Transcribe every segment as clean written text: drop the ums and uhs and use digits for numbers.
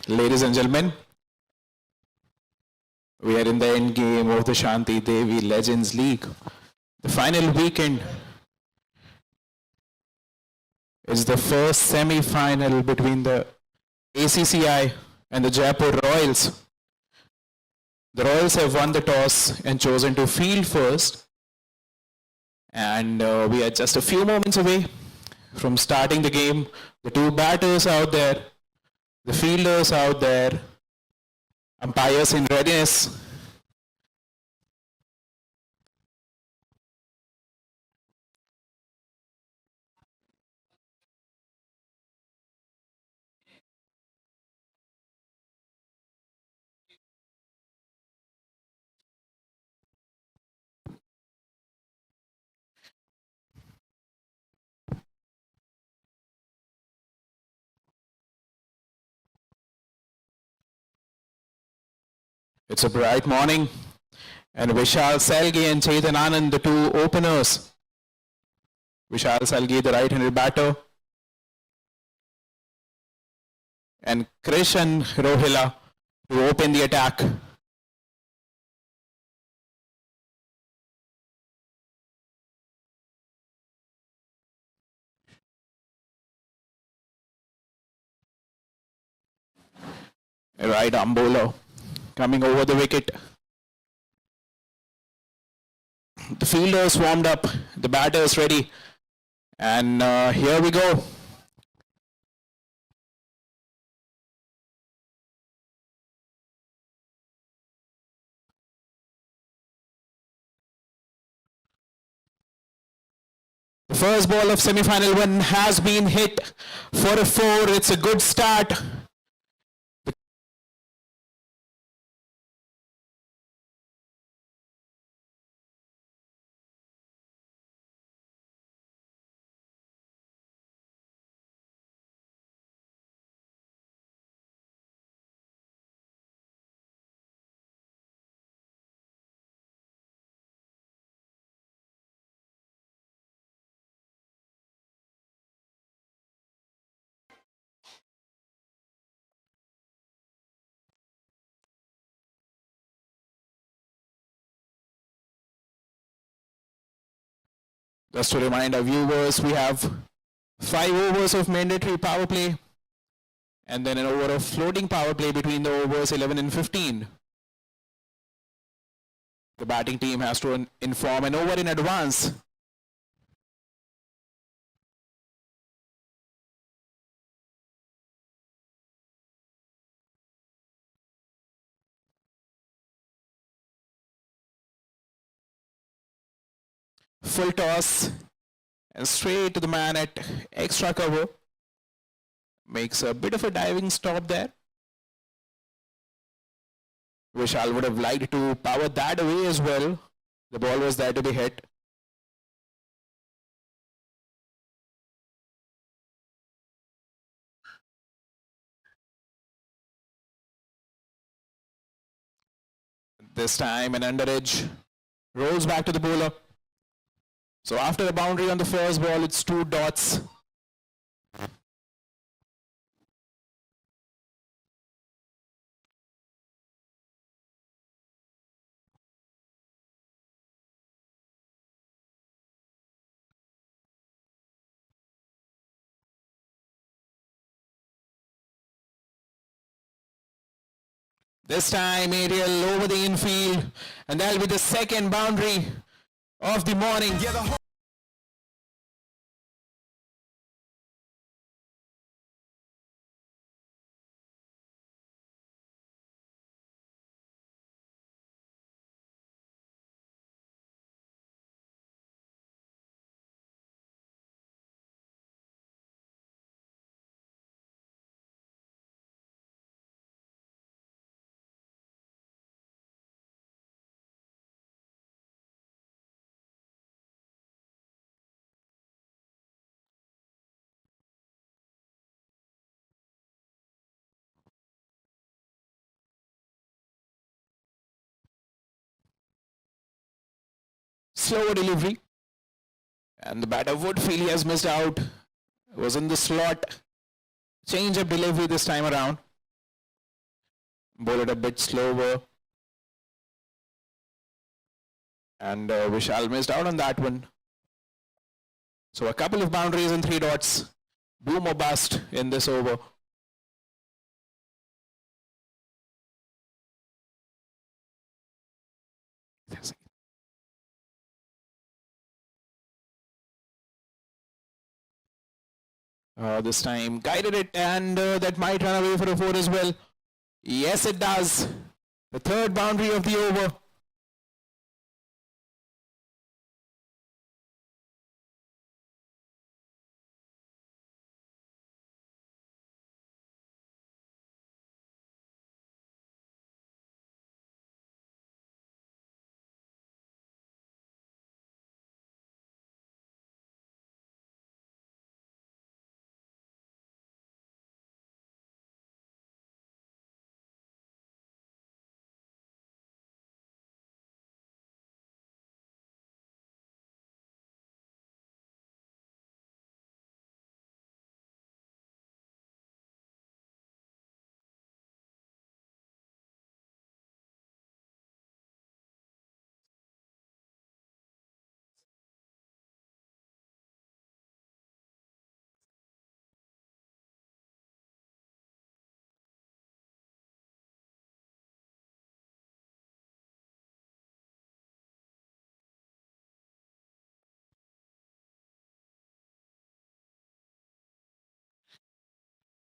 Ladies and gentlemen, we are in the end game of the Shanti Devi Legends League. The final weekend is the first semi-final between the ACCI and the Jaipur Royals. The Royals have won the toss and chosen to field first. And we are just a few moments away from starting the game. The two batters out there, the fielders out there, umpires in readiness. It's a bright morning, and Vishal Salgi and Chetan Anand, the two openers. Vishal Salgi, the right-handed batter, and Krishan Rohila to open the attack. A right arm bowler coming over the wicket. The fielders warmed up, the batters ready, and here we go. The first ball of semi-final one has been hit for a 4. It's a good start. Just to remind our viewers, we have 5 overs of mandatory power play and then an over of floating power play between the overs 11 and 15. The batting team has to inform an over in advance. Full toss and straight to the man at extra cover. Makes a bit of a diving stop there. Vishal would have liked to power that away as well. The ball was there to be hit. This time an underedge rolls back to the bowler. So after a boundary on the first ball, it's 2 dots. This time aerial over the infield, and that'll be the second boundary of the morning. slower delivery. And the batter would feel he has missed out. Was in the slot. Change of delivery this time around. Bowled a bit slower. And Vishal missed out on that one. So a couple of boundaries and 3 dots. Boom or bust in this over. This time guided it, and that might run away for a 4 as well. Yes, it does. The third boundary of the over.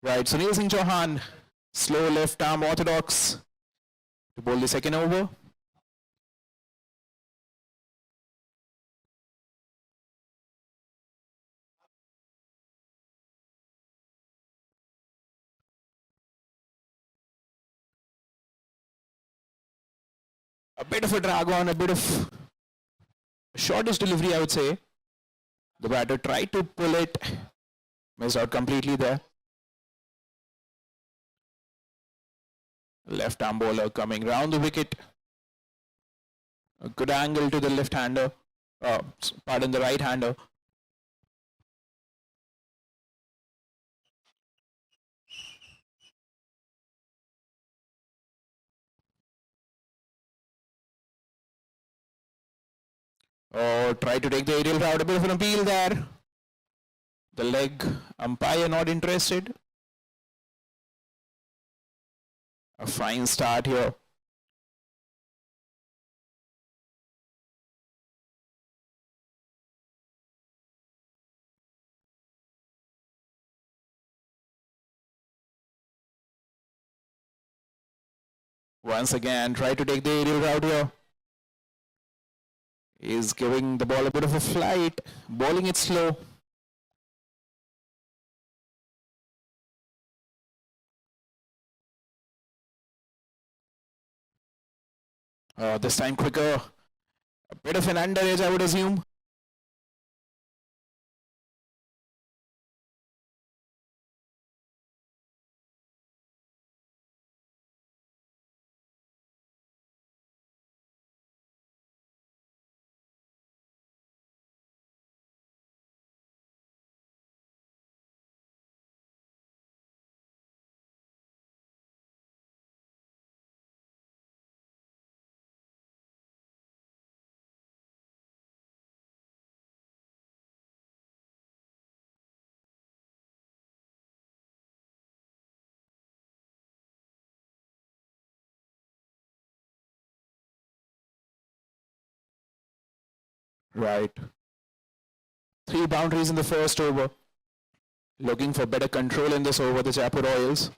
Right, Sunil Singh Chauhan, slow left arm orthodox to bowl the second over. A bit of a drag on, a bit of shortish delivery, I would say. The batter tried to pull it, missed out completely there. Left arm bowler coming round the wicket. A good angle to the left-hander, pardon, the right-hander. Oh, try to take the aerial route, a bit of an appeal there. The leg umpire not interested. A fine start here. Once again, try to take the aerial route here. Is giving the ball a bit of a flight, bowling it slow. This time quicker. A bit of an underage, I would assume. Right. 3 boundaries in the first over. Looking for better control in this over, the Jaipur Royals.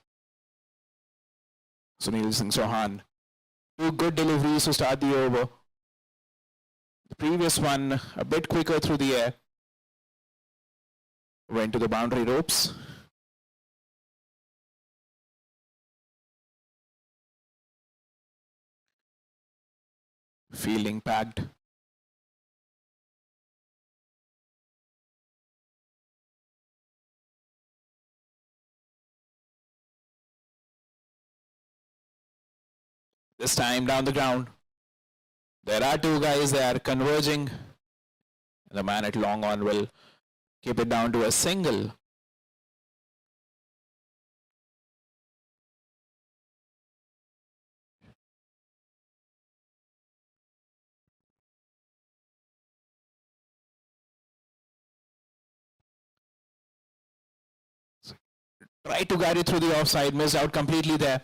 Sunil Singh Chauhan. 2 good deliveries to start the over. The previous one a bit quicker through the air. Went to the boundary ropes. Fielding packed. This time down the ground. There are 2 guys there converging The man at long on will keep it down to a single. Tried to guide it through the offside, missed out completely there.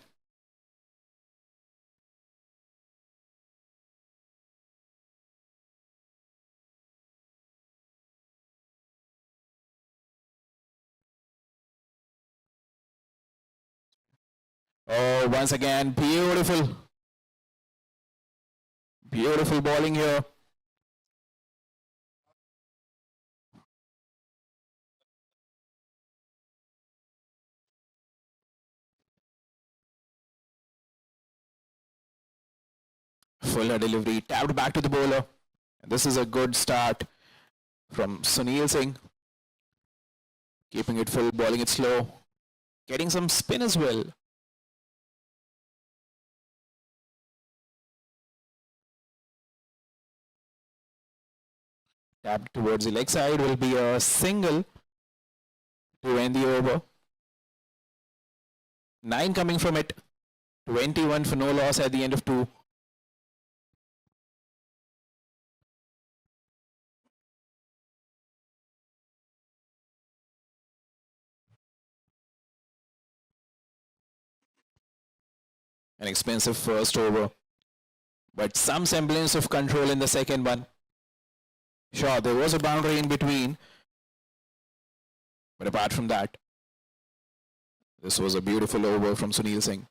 Oh, once again, beautiful. Beautiful bowling here. Fuller delivery, tapped back to the bowler. This is a good start from Sunil Singh. Keeping it full, bowling it slow. Getting some spin as well. Tapped towards the leg side will be a single to end the over. 9 coming from it. 21 for no loss at the end of 2. An expensive first over, but some semblance of control in the second one. Sure, there was a boundary in between, but apart from that, this was a beautiful over from Sunil Singh.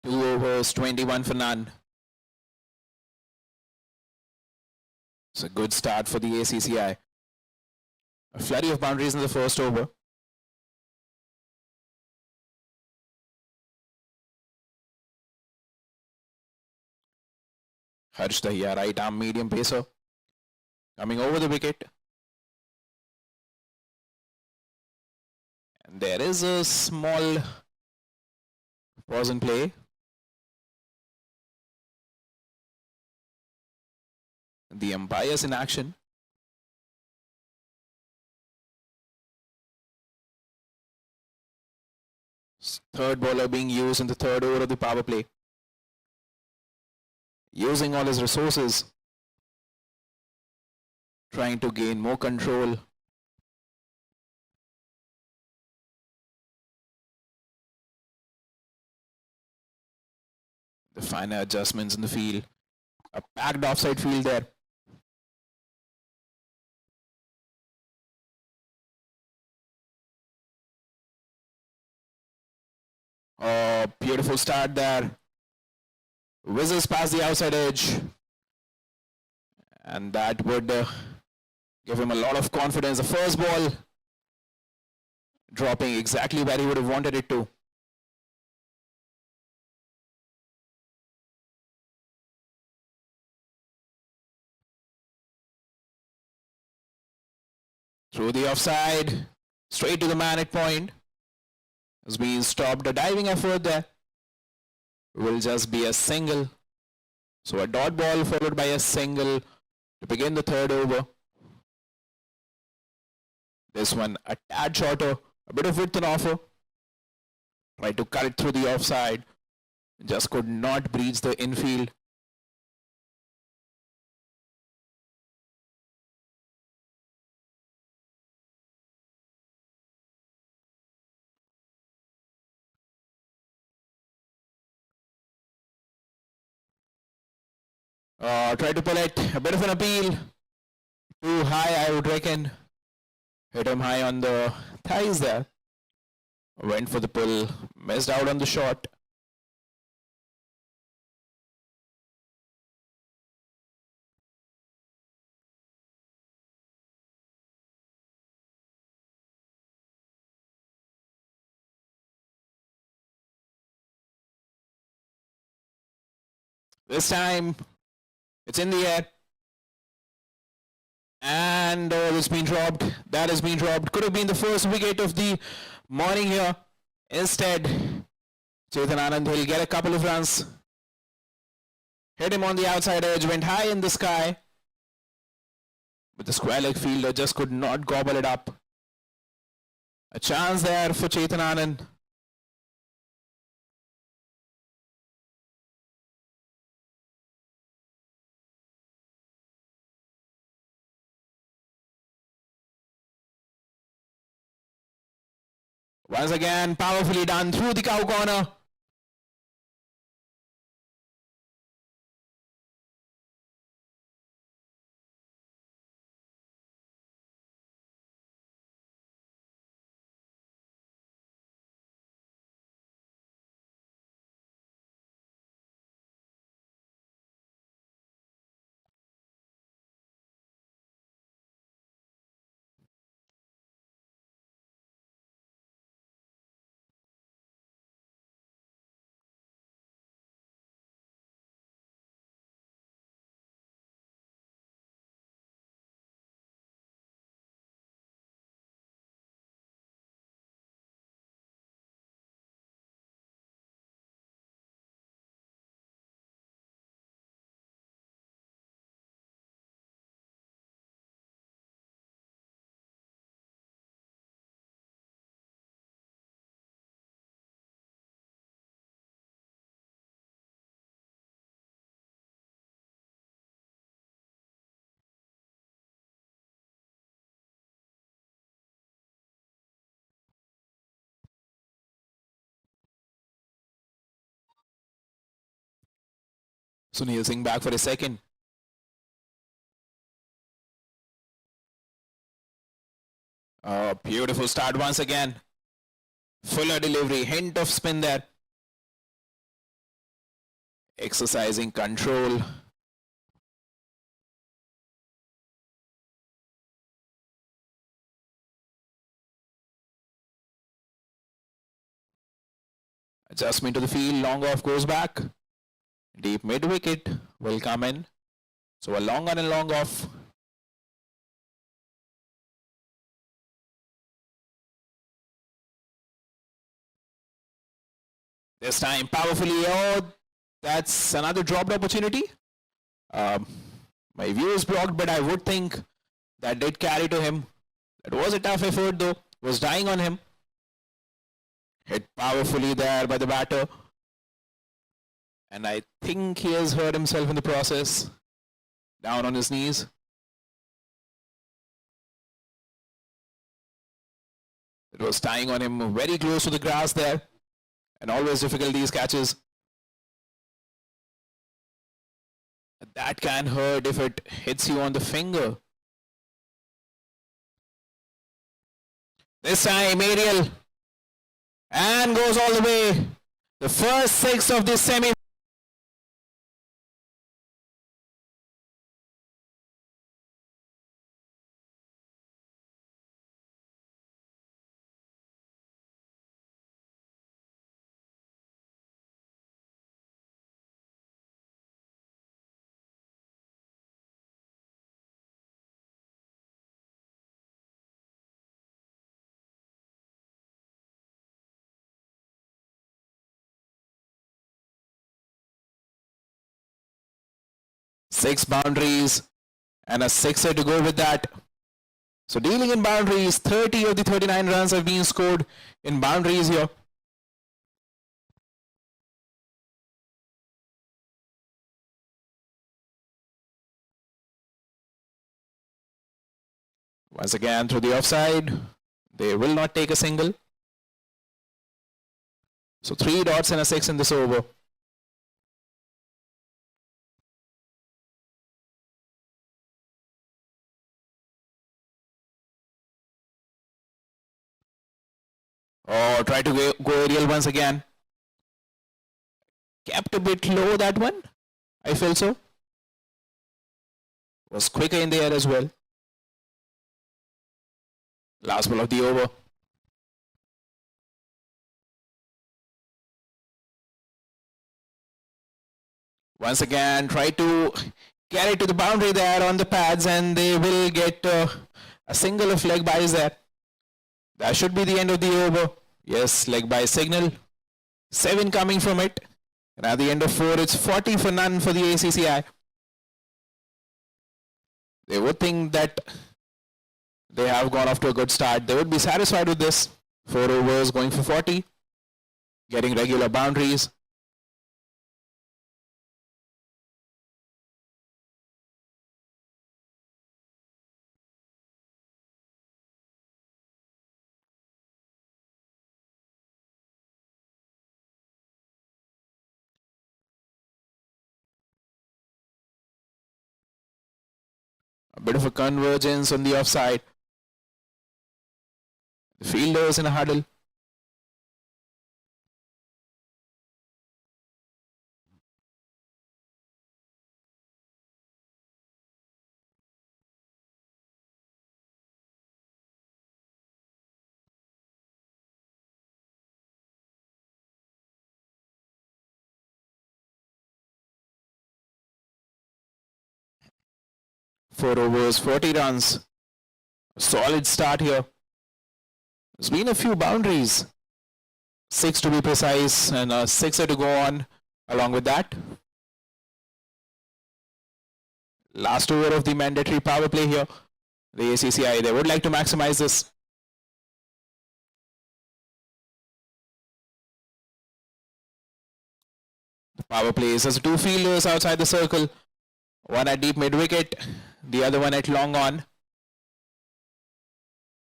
Two overs, 21 for none. It's a good start for the ACCI. A flurry of boundaries in the first over. Harsh Dahiya, right arm medium pacer, coming over the wicket. And there is a small pause in play. The umpires in action. Third bowler being used in the third over of the power play. Using all his resources. Trying to gain more control. The finer adjustments in the field. A packed offside field there. Oh, beautiful start there. Whizzes past the outside edge. And that would give him a lot of confidence. The first ball dropping exactly where he would have wanted it to. Through the offside, straight to the man at point. Has been stopped. A diving effort there. Will just be a single. So a dot ball followed by a single to begin the third over. This one a tad shorter, a bit of width on offer. Tried to cut it through the offside. Just could not breach the infield. Tried to pull it. A bit of an appeal. Too high, I would reckon. Hit him high on the thighs there. Went for the pull. Missed out on the shot. This time, it's in the air. And it's been dropped. That has been dropped. Could have been the first wicket of the morning here. Instead, Chetan Anand will get a couple of runs. Hit him on the outside edge, went high in the sky. But the square leg fielder just could not gobble it up. A chance there for Chetan Anand. Once again, powerfully done through the cow corner. Sunil Singh back for a second. Oh, beautiful start once again. Fuller delivery, hint of spin there. Exercising control. Adjustment to the field, long off goes back. Deep mid wicket will come in. So a long on and long off. This time powerfully. Oh, that's another dropped opportunity. My view is blocked, but I would think that did carry to him. That was a tough effort though. Was dying on him. Hit powerfully there by the batter. And I think he has hurt himself in the process. Down on his knees. It was tying on him very close to the grass there. And always difficult these catches. That can hurt if it hits you on the finger. This time aerial. And goes all the way. The first 6 of this semi. Six boundaries and a sixer to go with that. So dealing in boundaries, 30 of the 39 runs have been scored in boundaries here. Once again through the offside, they will not take a single. So 3 dots and a 6 in this over. Oh, try to go aerial once again. Kept a bit low that one. I feel so. Was quicker in the air as well. Last ball of the over. Once again, try to carry to the boundary there on the pads, and they will get a single of leg byes there. That should be the end of the over. Yes, leg by signal. 7 coming from it. And at the end of 4, it's 40 for none for the ACCI. They would think that they have gone off to a good start. They would be satisfied with this. 4 overs going for 40. Getting regular boundaries. A bit of a convergence on the offside. The fielders in a huddle. Four overs, 40 runs. Solid start here. There's been a few boundaries. 6 to be precise, and a 6er to go on along with that. Last over of the mandatory power play here. The ACCI, they would like to maximize this. The power play is as 2 fielders outside the circle. One at deep mid wicket, the other one at long on.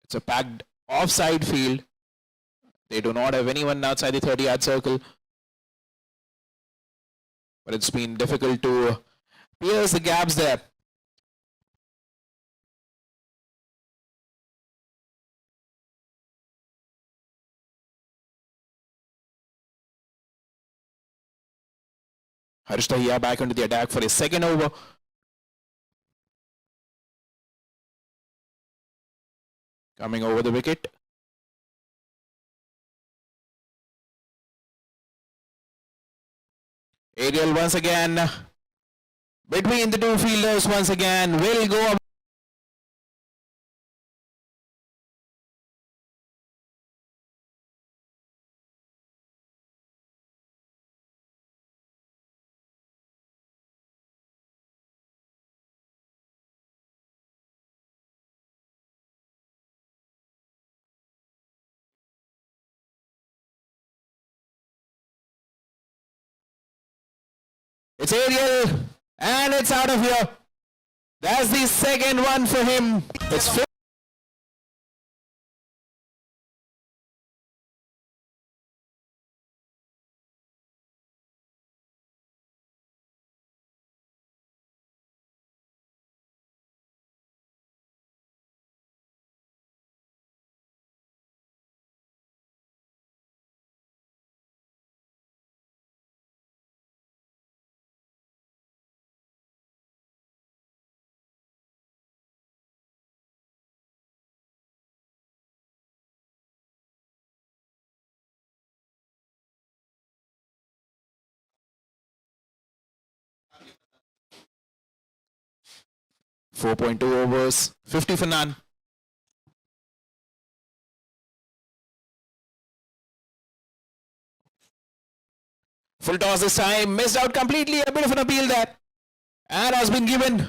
It's a packed offside field. They do not have anyone outside the 30-yard circle. But it's been difficult to pierce the gaps there. Harsh Dahiya back into the attack for his second over. Coming over the wicket. Aerial once again. Between the 2 fielders once again. Will go up. It's aerial, and it's out of here. That's the second one for him. It's .2 overs, 50 for none. Full toss this time, missed out completely, a bit of an appeal there. And has been given.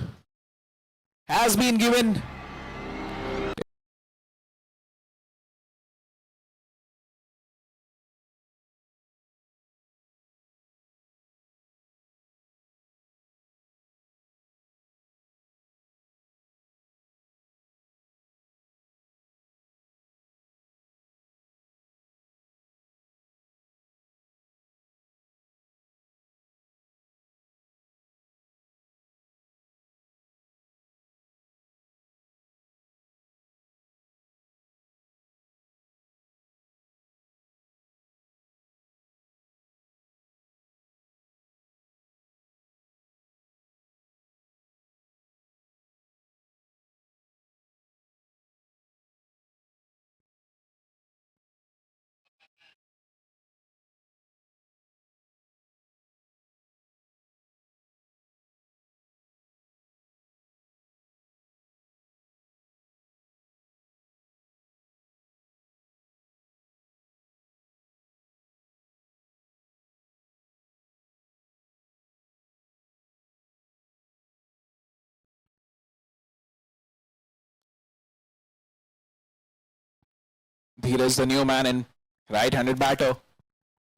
Dheeraj, the new man in right-handed batter,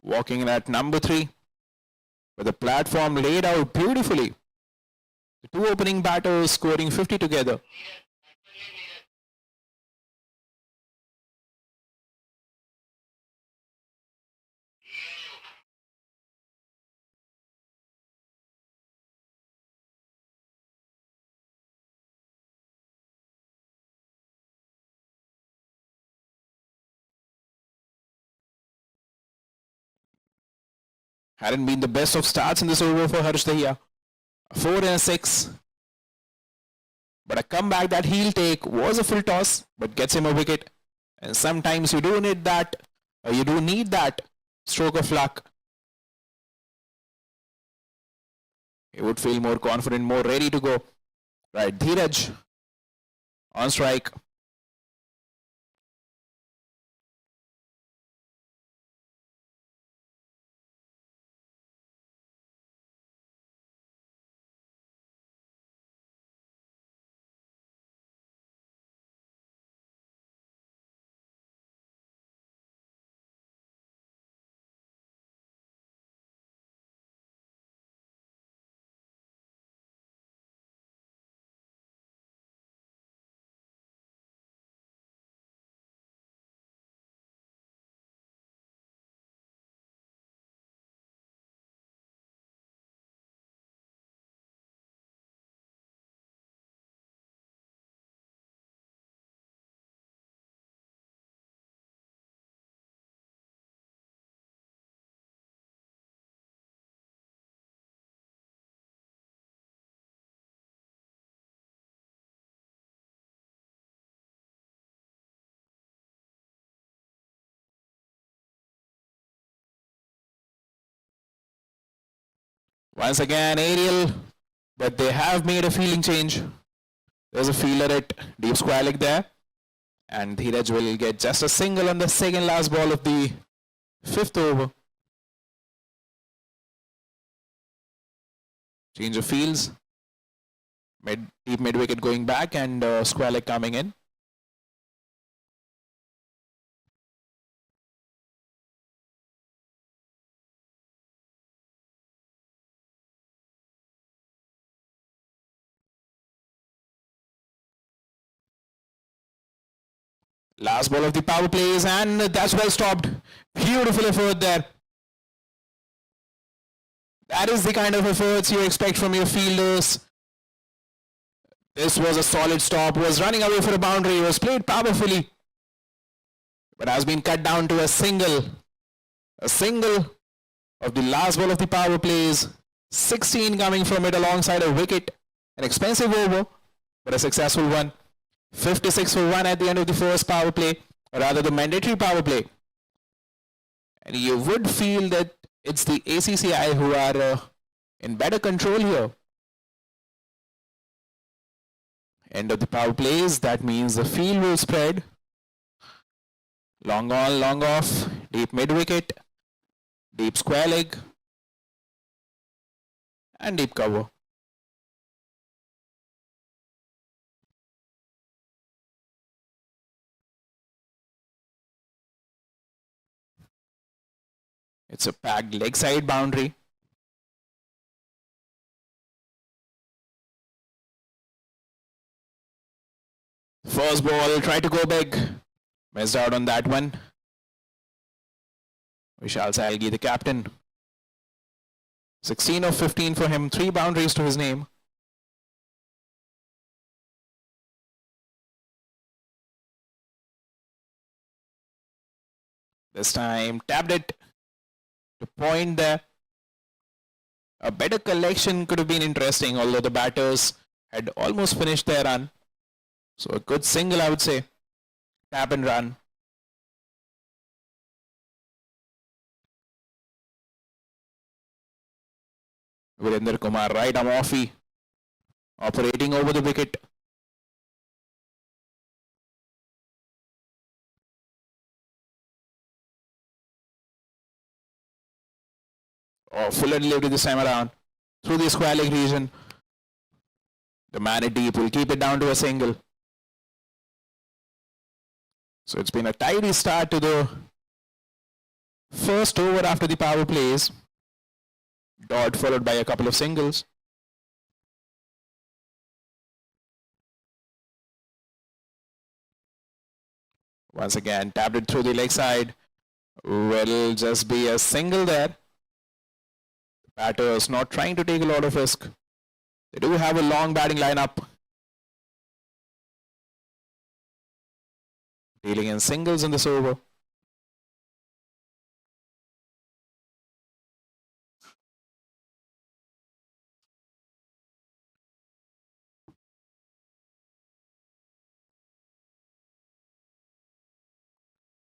walking in at number 3 with the platform laid out beautifully. The two opening batters scoring 50 together. Hadn't been the best of starts in this over for Harsh Dahiya. A 4 and a 6. But a comeback that he'll take was a full toss, but gets him a wicket. And sometimes you do need that, stroke of luck. He would feel more confident, more ready to go. Right, Dheeraj on strike. Once again, aerial, but they have made a fielding change. There's a fielder at deep square leg there. And Dheeraj will get just a single on the second last ball of the 5th over. Change of fields. Deep mid wicket going back and square leg coming in. Last ball of the power plays, and that's well stopped. Beautiful effort there. That is the kind of efforts you expect from your fielders. This was a solid stop, was running away for a boundary, was played powerfully, but has been cut down to a single. A single of the last ball of the power plays. 16 coming from it alongside a wicket. An expensive over, but a successful one. 56 for 1 at the end of the first power play, or rather the mandatory power play. And you would feel that it's the ACCI who are in better control here. End of the power plays, that means the field will spread. Long on, long off, deep mid wicket, deep square leg, and deep cover. It's a packed leg side boundary. First ball, try to go big. Missed out on that one. Vishal Salgi, the captain. 16 of 15 for him, 3 boundaries to his name. This time, tapped it to point there. A better collection could have been interesting, although the batters had almost finished their run. So a good single, I would say. Tap and run. Virender Kumar, right arm offie, operating over the wicket. Oh, fuller delivery this time around through the square leg region. The man at deep will keep it down to a single. So it's been a tidy start to the first over after the power plays. Dot followed by a couple of singles. Once again, tapped it through the leg side. Will just be a single there. Batters not trying to take a lot of risk. They do have a long batting lineup. Dealing in singles in this over.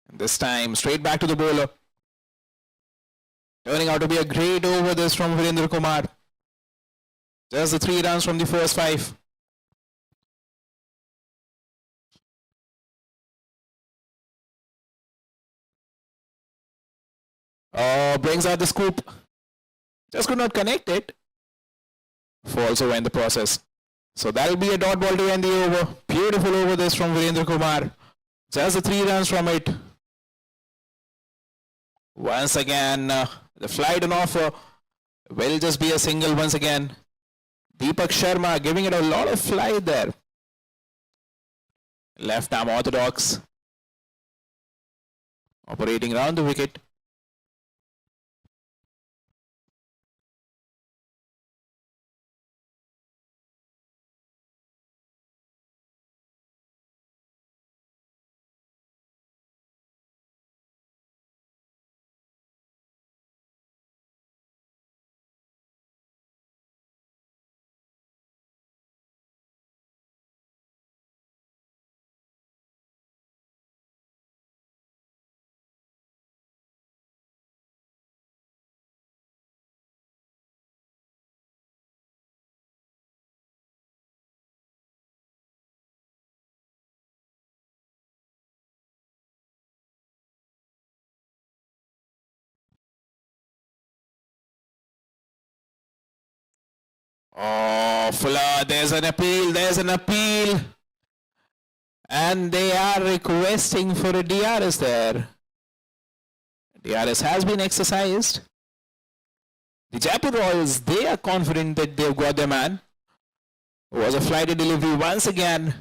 And this time, straight back to the bowler. Turning out to be a great over this from Virendra Kumar. Just the 3 runs from the first 5. Brings out the scoop. Just could not connect it. Falls over in the process. So that'll be a dot ball to end the over. Beautiful over this from Virendra Kumar. Just the 3 runs from it. Once again, the flight on offer will just be a single once again. Deepak Sharma giving it a lot of flight there. Left arm orthodox. Operating around the wicket. Oh, Fuller, there's an appeal. And they are requesting for a DRS there. DRS has been exercised. The Jaipur Royals, they are confident that they've got their man. It was a flighted delivery once again.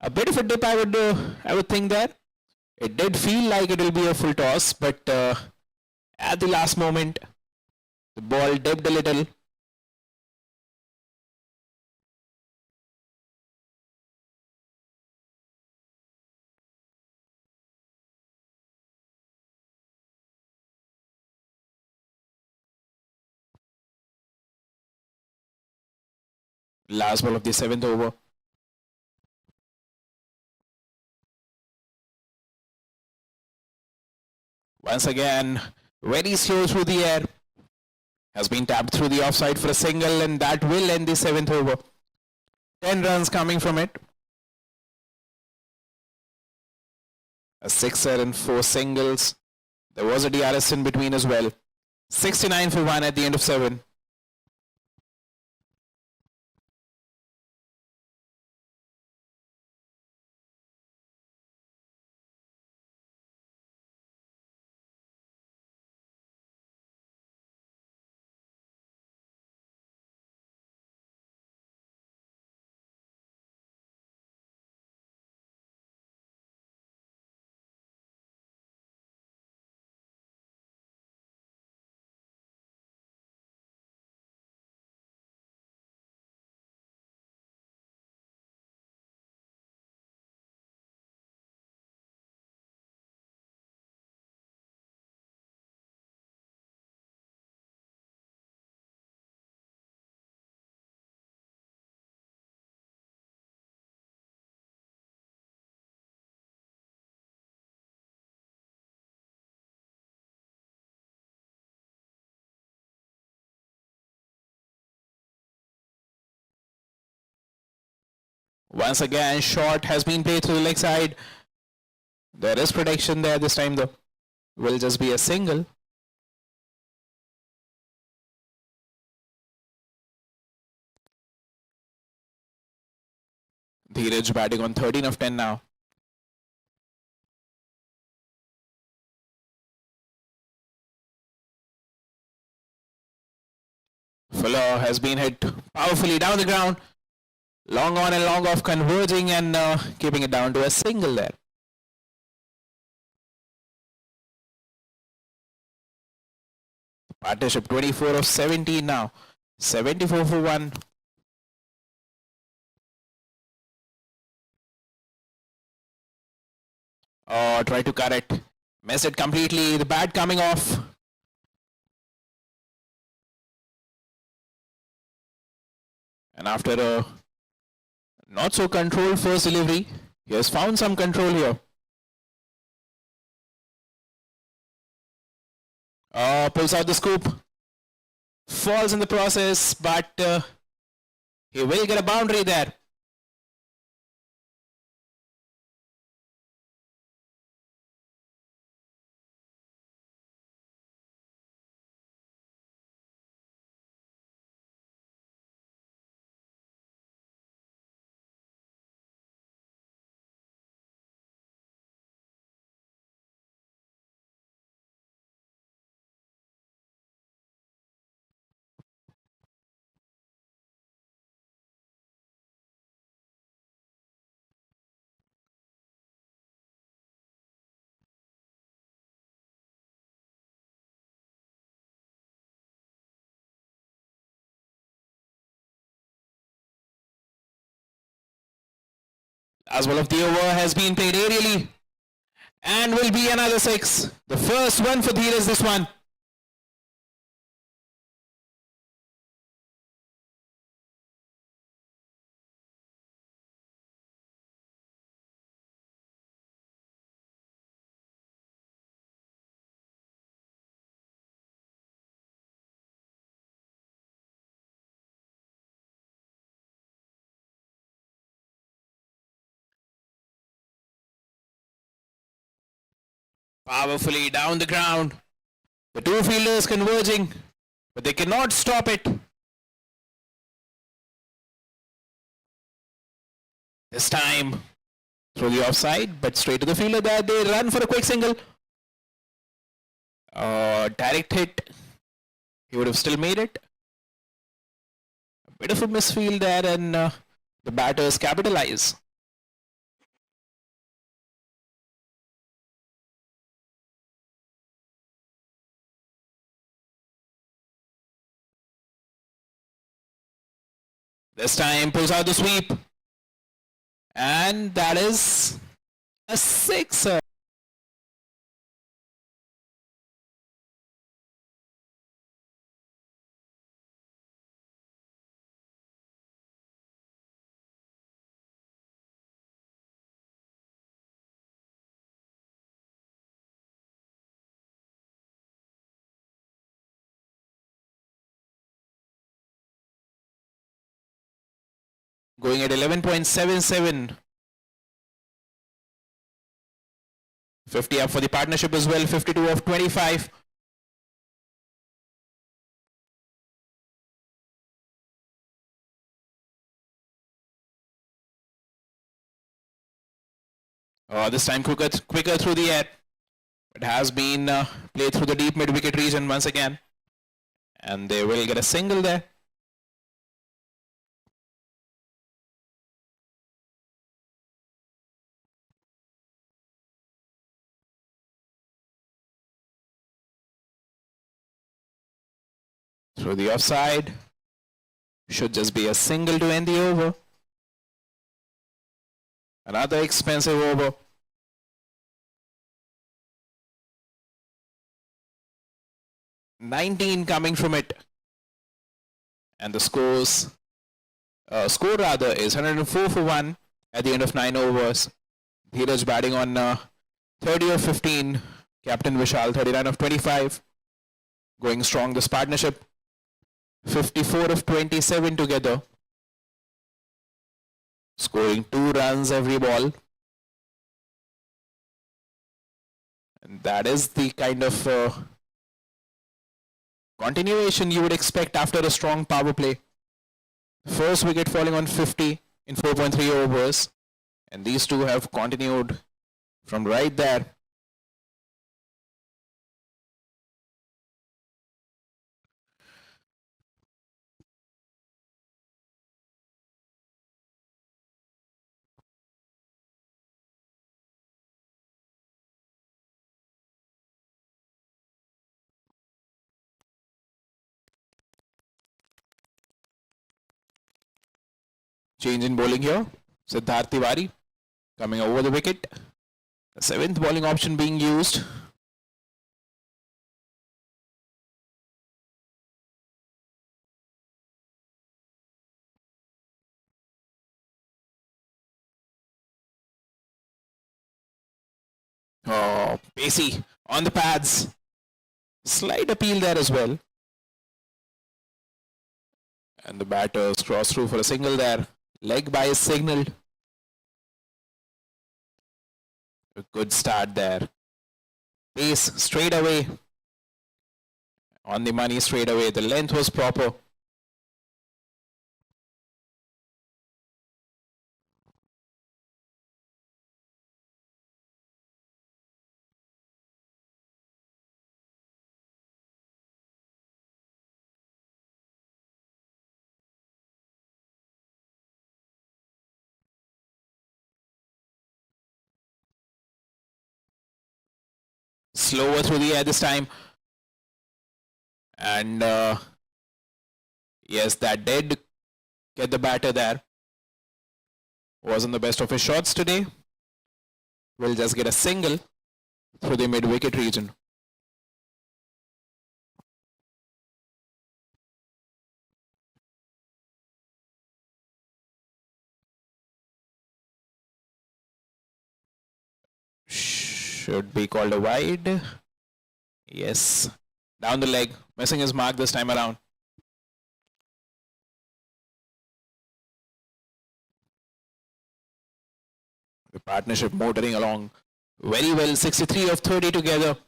A bit of a dip, I would think there. It did feel like it will be a full toss, but at the last moment, the ball dipped a little. Last ball of the 7th over. Once again, very slow through the air. Has been tapped through the offside for a single, and that will end the 7th over. 10 runs coming from it. A sixer and 4 singles. There was a DRS in between as well. 69 for 1 at the end of 7. Once again, shot has been played through the leg side. There is protection there this time though. Will just be a single. Dheeraj batting on 13 of 10 now. bowler has been hit powerfully down the ground. Long on and long off, converging and keeping it down to a single there. Partnership 24 of 17 now. 74 for 1. Oh, try to cut it. Missed it completely. The bat coming off. And after a not so controlled first delivery, he has found some control here. Pulls out the scoop. Falls in the process, but he will get a boundary there. As well of the over has been played aerially and will be another 6. The first one for Dheeraj, this one. Powerfully down the ground. The two fielders converging, but they cannot stop it. This time through the offside, but straight to the fielder there. They run for a quick single. Direct hit. He would have still made it. A bit of a misfield there, and the batters capitalize. This time pulls out the sweep. And that is a 6er. Going at 11.77. 50 up for the partnership as well. 52 of 25. This time quicker through the air. It has been played through the deep mid-wicket region once again. And they will get a single there. Through the offside. Should just be a single to end the over. Another expensive over. $19 coming from it. And the score is 104 for 1 at the end of 9 overs. Dheeraj batting on 30 of 15. Captain Vishal 39 of 25. Going strong this partnership. 54 of 27 together. Scoring 2 runs every ball. And that is the kind of continuation you would expect after a strong power play. First wicket falling on 50 in 4.3 overs. And these two have continued from right there. Change in bowling here. Siddharth Tiwari coming over the wicket. The seventh bowling option being used. Oh, pacey on the pads. Slight appeal there as well. And the batters cross through for a single there. Leg by is signaled. A good start there. Pace straight away. On the money straight away. The length was proper. Slower through the air this time. And yes, that did get the batter there. Wasn't the best of his shots today. Will just get a single through the mid-wicket region. Should be called a wide. Yes. Down the leg. Missing his mark this time around. The partnership motoring along very well. 63 of 30 together.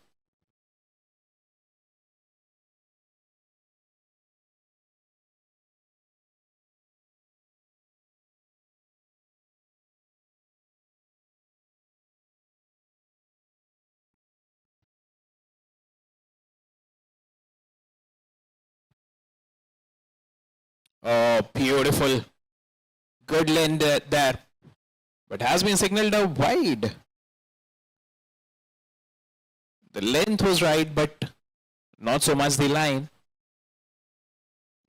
Oh, beautiful. Good length there. But has been signaled a wide. The length was right, but not so much the line.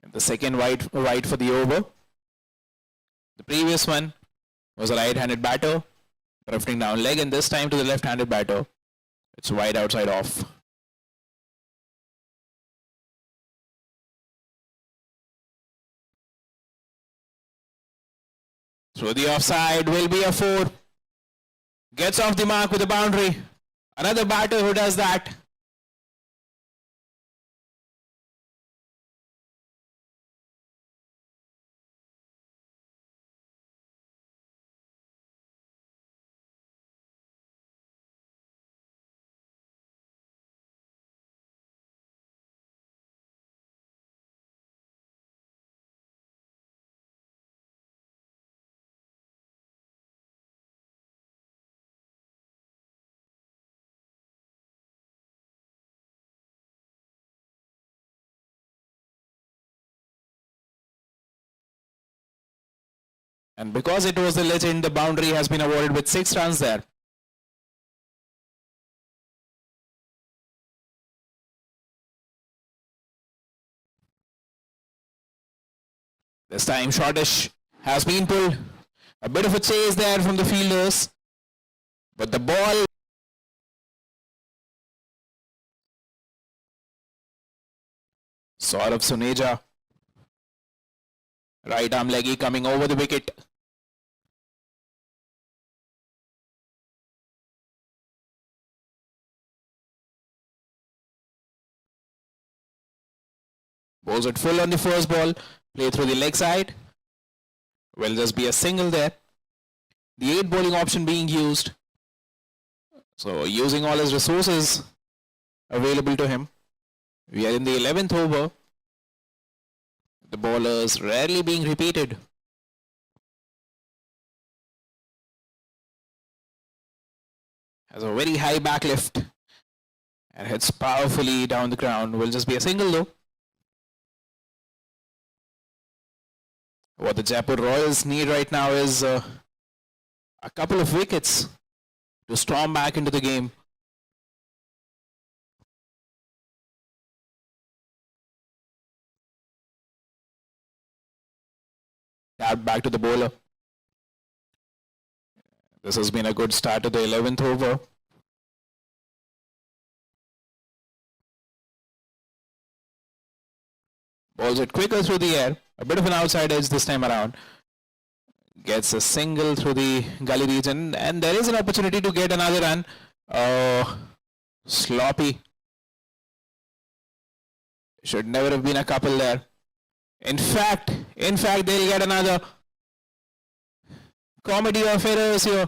And the second wide for the over. The previous one was a right-handed batter, drifting down leg, and this time to the left-handed batter. It's wide outside off. Through the offside will be a 4. Gets off the mark with a boundary. Another batter who does that. And because it was the legend, the boundary has been awarded with 6 runs there. This time shortish has been pulled. A bit of a chase there from the fielders. But the ball Saurav Suneja. Right arm leggy coming over the wicket. Bowls it full on the first ball. Play through the leg side. Will just be a single there. The 8 bowling option being used. So using all his resources available to him. We are in the 11th over. The bowlers rarely being repeated. Has a very high back lift. And hits powerfully down the ground. Will just be a single though. What the Jaipur Royals need right now is a couple of wickets to storm back into the game. Tapped back to the bowler. This has been a good start to the 11th over. Bowls it quicker through the air. A bit of an outside edge this time around. Gets a single through the gully region, and there is an opportunity to get another run. Sloppy. Should never have been a couple there. In fact, they'll get another. Comedy of errors here.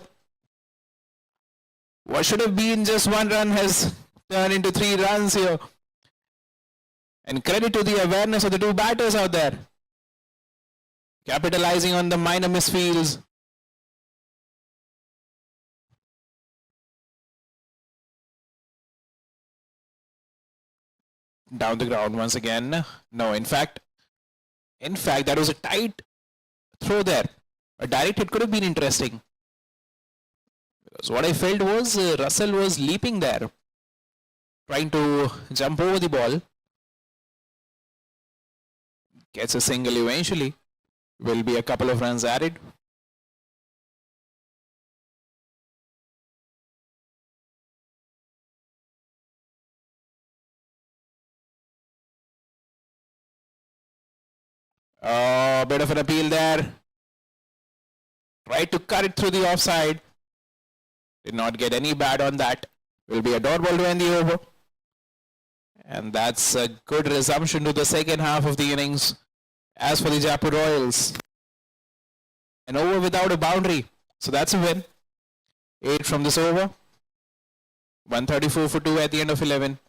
What should have been just one run has turned into 3 runs here. And credit to the awareness of the 2 batters out there. Capitalizing on the minor misfields. Down the ground once again. No, in fact, that was a tight throw there. A direct hit could have been interesting. Because what I felt was Russell was leaping there, trying to jump over the ball. Gets a single eventually. Will be a couple of runs added. A bit of an appeal there. Tried to cut it through the offside. Did not get any bat on that. Will be a dot ball to end the over. And that's a good resumption to the second half of the innings. As for the Jaipur Royals, an over without a boundary. So that's a win. 8 from this over. 134 for 2 at the end of 11.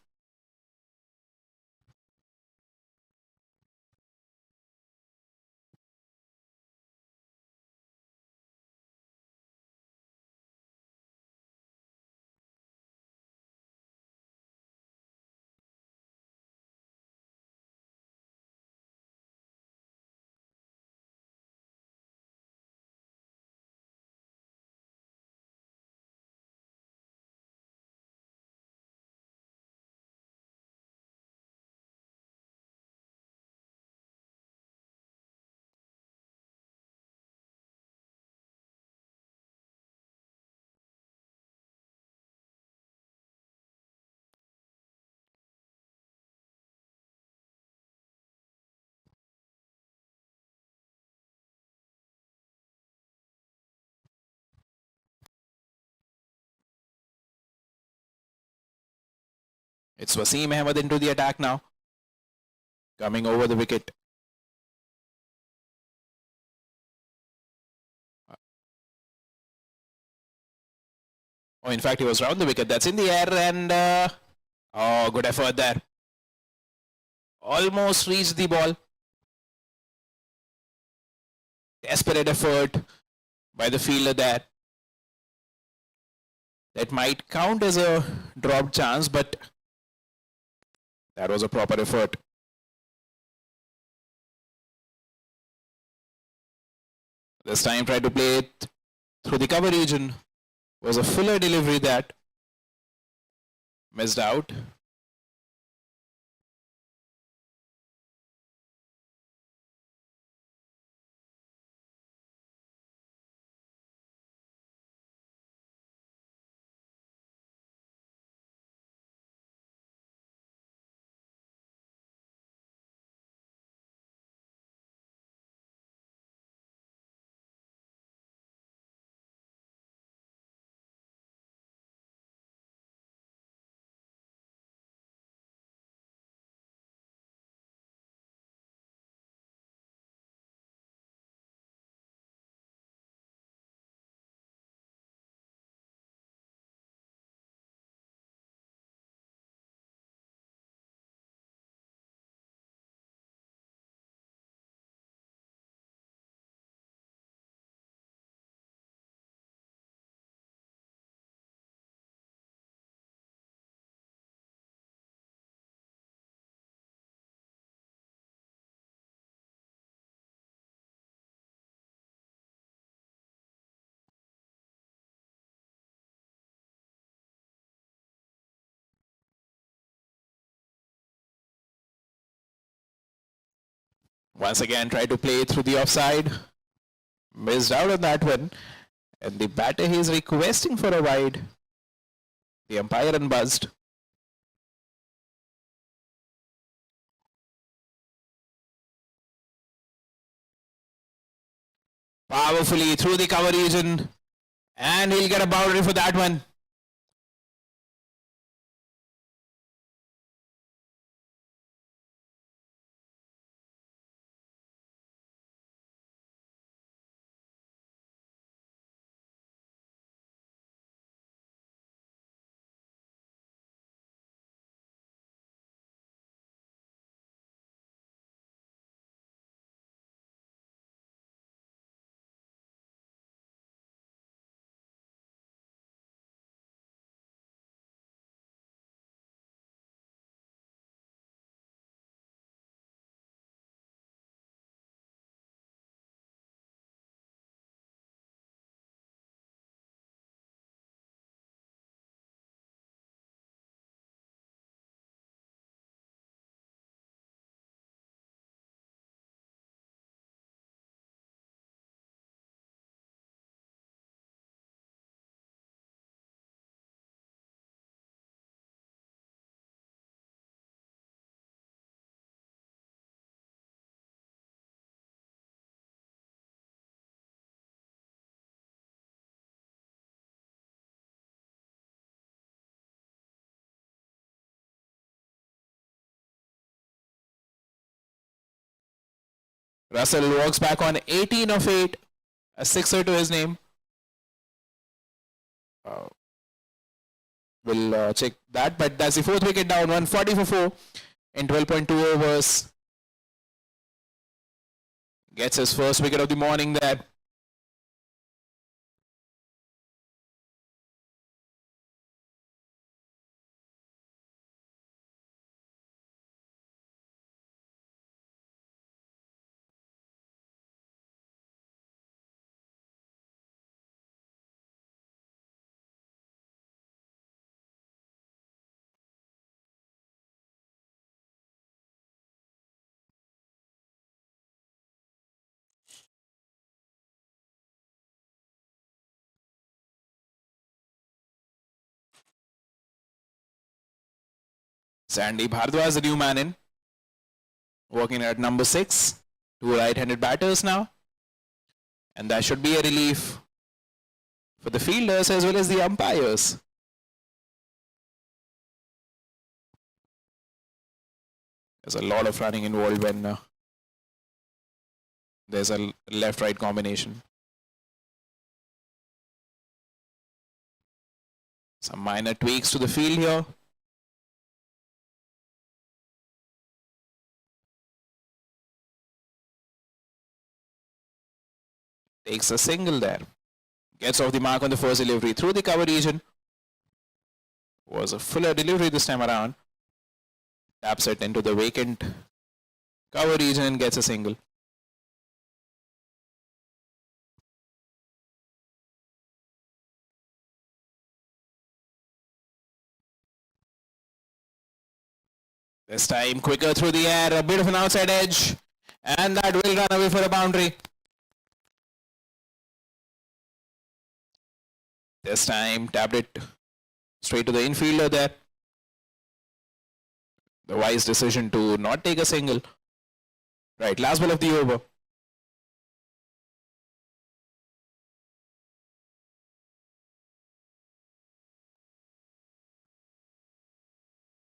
It's Wasim Ahmed into the attack now. Coming over the wicket. Oh, in fact, he was round the wicket. That's in the air and oh, good effort there. Almost reached the ball. Desperate effort by the fielder there. That might count as a dropped chance, but that was a proper effort. This time tried to play it through the cover region. Was a fuller delivery that missed out. Once again, tried to play it through the offside. Missed out on that one. And the batter, he is requesting for a wide. The umpire unbuzzed. Powerfully through the cover region. And he'll get a boundary for that one. Russell walks back on 18 of 8. A sixer to his name. We'll check that, but that's the fourth wicket down. 140 for 4 in 12.2 overs. Gets his first wicket of the morning there. Sandy Bhardwaj, the new man in. Working at number 6. Two right-handed batters now. And that should be a relief for the fielders as well as the umpires. There's a lot of running involved when there's a left-right combination. Some minor tweaks to the field here. Takes a single there. Gets off the mark on the first delivery through the cover region. Was a fuller delivery this time around. Taps it into the vacant cover region and gets a single. This time quicker through the air, a bit of an outside edge, and that will run away for a boundary. This time tapped it straight to the infielder there. The wise decision to not take a single. Right, last ball of the over.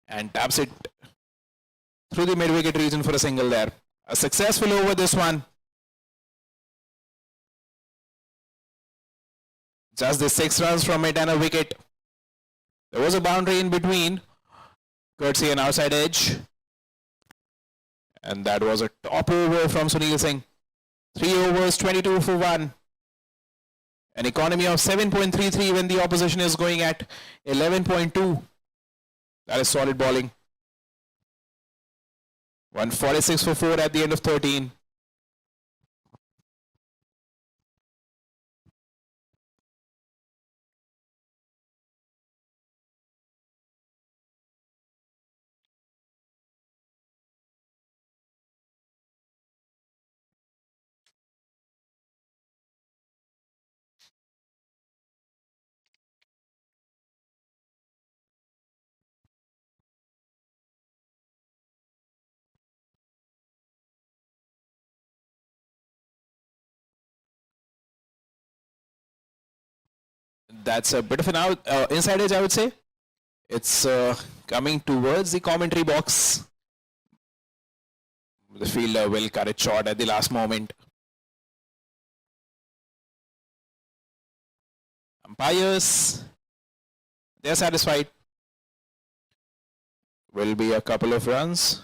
And taps it through the mid-wicket region for a single there. A successful over this one. Just the 6 runs from it and a wicket. There was a boundary in between, courtesy an outside edge. And that was a top over from Sunil Singh. 3 overs, 22 for 1. An economy of 7.33 when the opposition is going at 11.2. That is solid bowling. 146 for 4 at the end of 13. That's a bit of an inside edge, I would say. It's coming towards the commentary box. The fielder will cut it short at the last moment. Umpires, they're satisfied. Will be a couple of runs.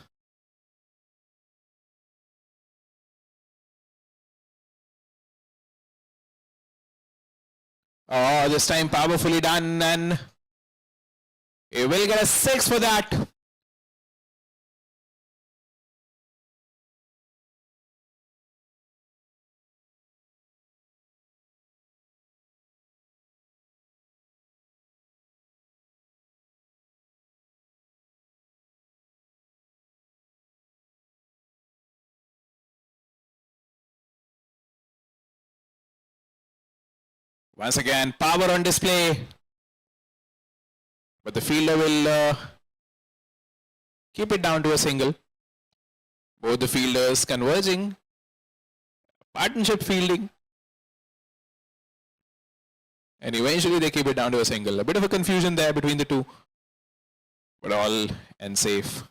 Oh, this time powerfully done, and he will get a 6 for that. Once again, power on display. But the fielder will keep it down to a single. Both the fielders converging. Partnership fielding. And eventually they keep it down to a single. A bit of a confusion there between the two. But all and safe.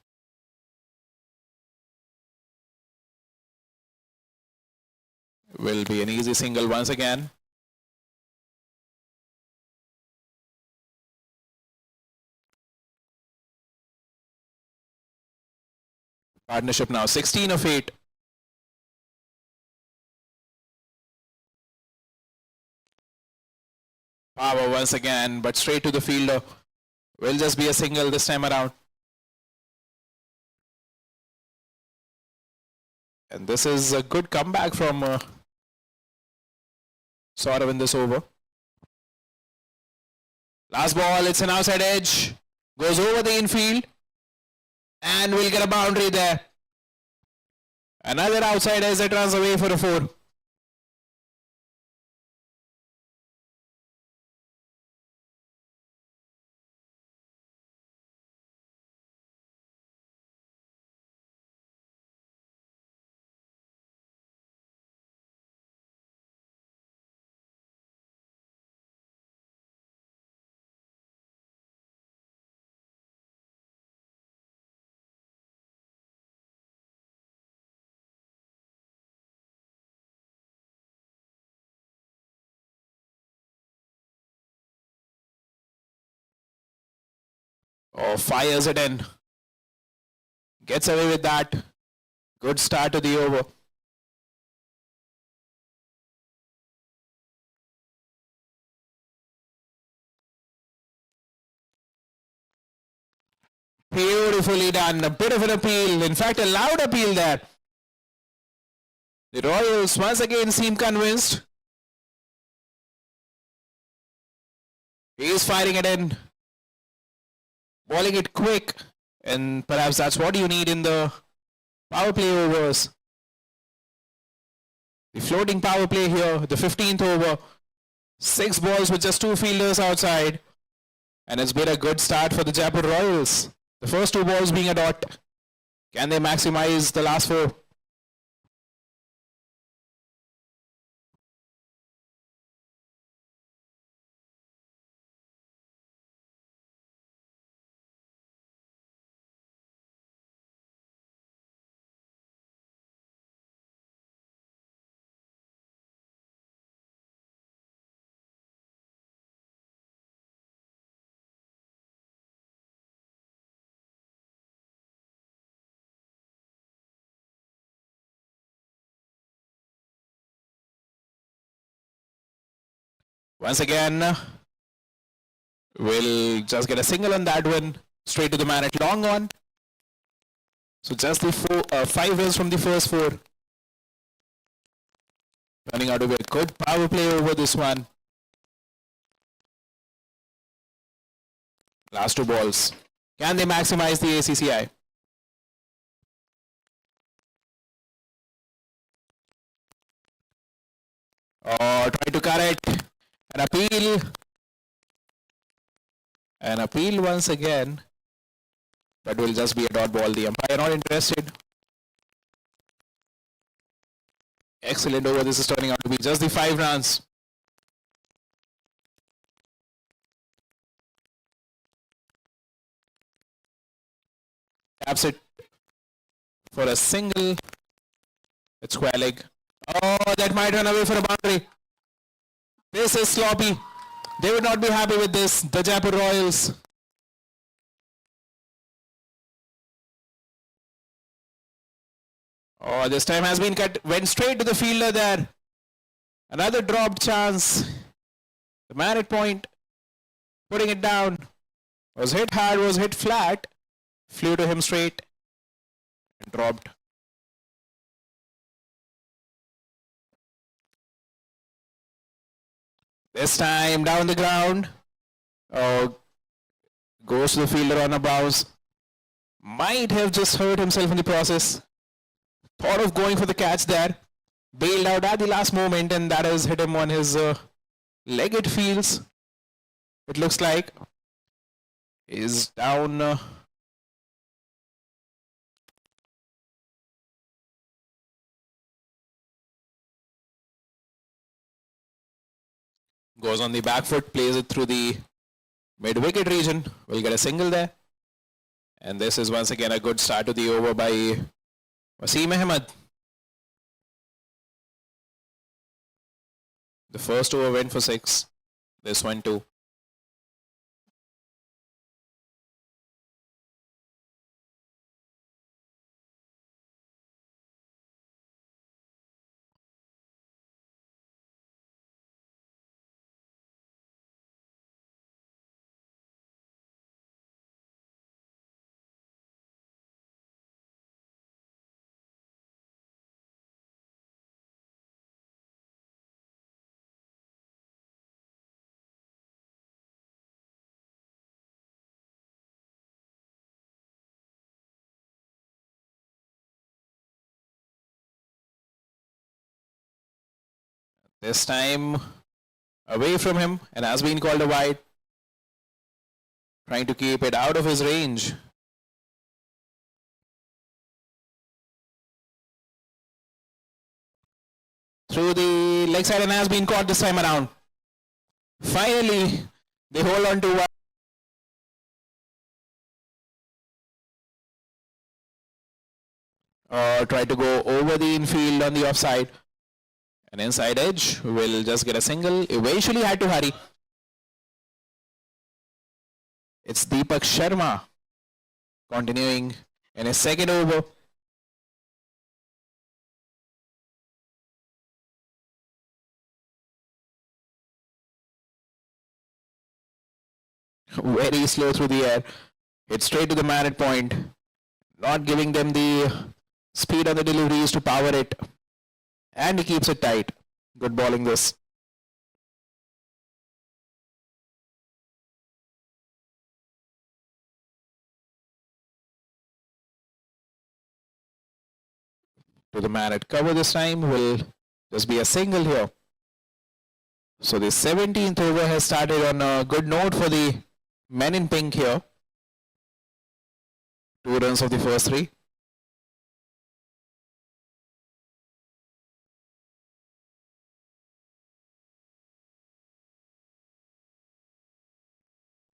Will be an easy single once again. Partnership now 16 of 8. Power once again, but straight to the fielder. Will just be a single this time around. And this is a good comeback from Saurav in this over. Last ball, it's an outside edge. Goes over the infield. And we'll get a boundary there. Another outside edge that runs away for a 4. Oh, fires it in. Gets away with that. Good start to the over. Beautifully done. A bit of an appeal. In fact, a loud appeal there. The Royals once again seem convinced. He is firing it in. Balling it quick. And perhaps that's what you need in the power play overs. The floating power play here, the 15th over. 6 balls with just 2 fielders outside. And it's been a good start for the Jaipur Royals. The first 2 balls being a dot. Can they maximize the last 4? Once again, we'll just get a single on that one. Straight to the man at long on. So just the 5 runs from the first 4. Turning out to be a good power play over this one. Last 2 balls. Can they maximize the ACCI? Oh, try to cut it. An appeal. An appeal once again. But will just be a dot ball. The umpire not interested. Excellent over. This is turning out to be just the 5 runs. Taps it for a single. It's square leg. Oh, that might run away for a boundary. This is sloppy. They would not be happy with this. The Jaipur Royals. Oh, this time has been cut. Went straight to the fielder there. Another dropped chance. The man at point. Putting it down. Was hit hard, was hit flat. Flew to him straight. And dropped. This time down the ground. Oh, goes to the fielder on a bounce. Might have just hurt himself in the process. Thought of going for the catch there. Bailed out at the last moment, and that has hit him on his leg, it feels. It looks like. He's down. Goes on the back foot, plays it through the mid-wicket region. Will get a single there. And this is once again a good start to the over by Wasim Ahmed. The first over went for 6. This one too. This time away from him and has been called a wide. Trying to keep it out of his range. Through the leg side and has been caught this time around. Finally, they hold on to one. Try to go over the infield on the offside. An inside edge will just get a single. Eventually had to hurry. It's Deepak Sharma continuing in his second over. Very slow through the air. Hit straight to the man at point. Not giving them the speed on the deliveries to power it. And he keeps it tight. Good bowling this. To the man at cover this time will just be a single here. So the 17th over has started on a good note for the men in pink here. 2 runs of the first 3.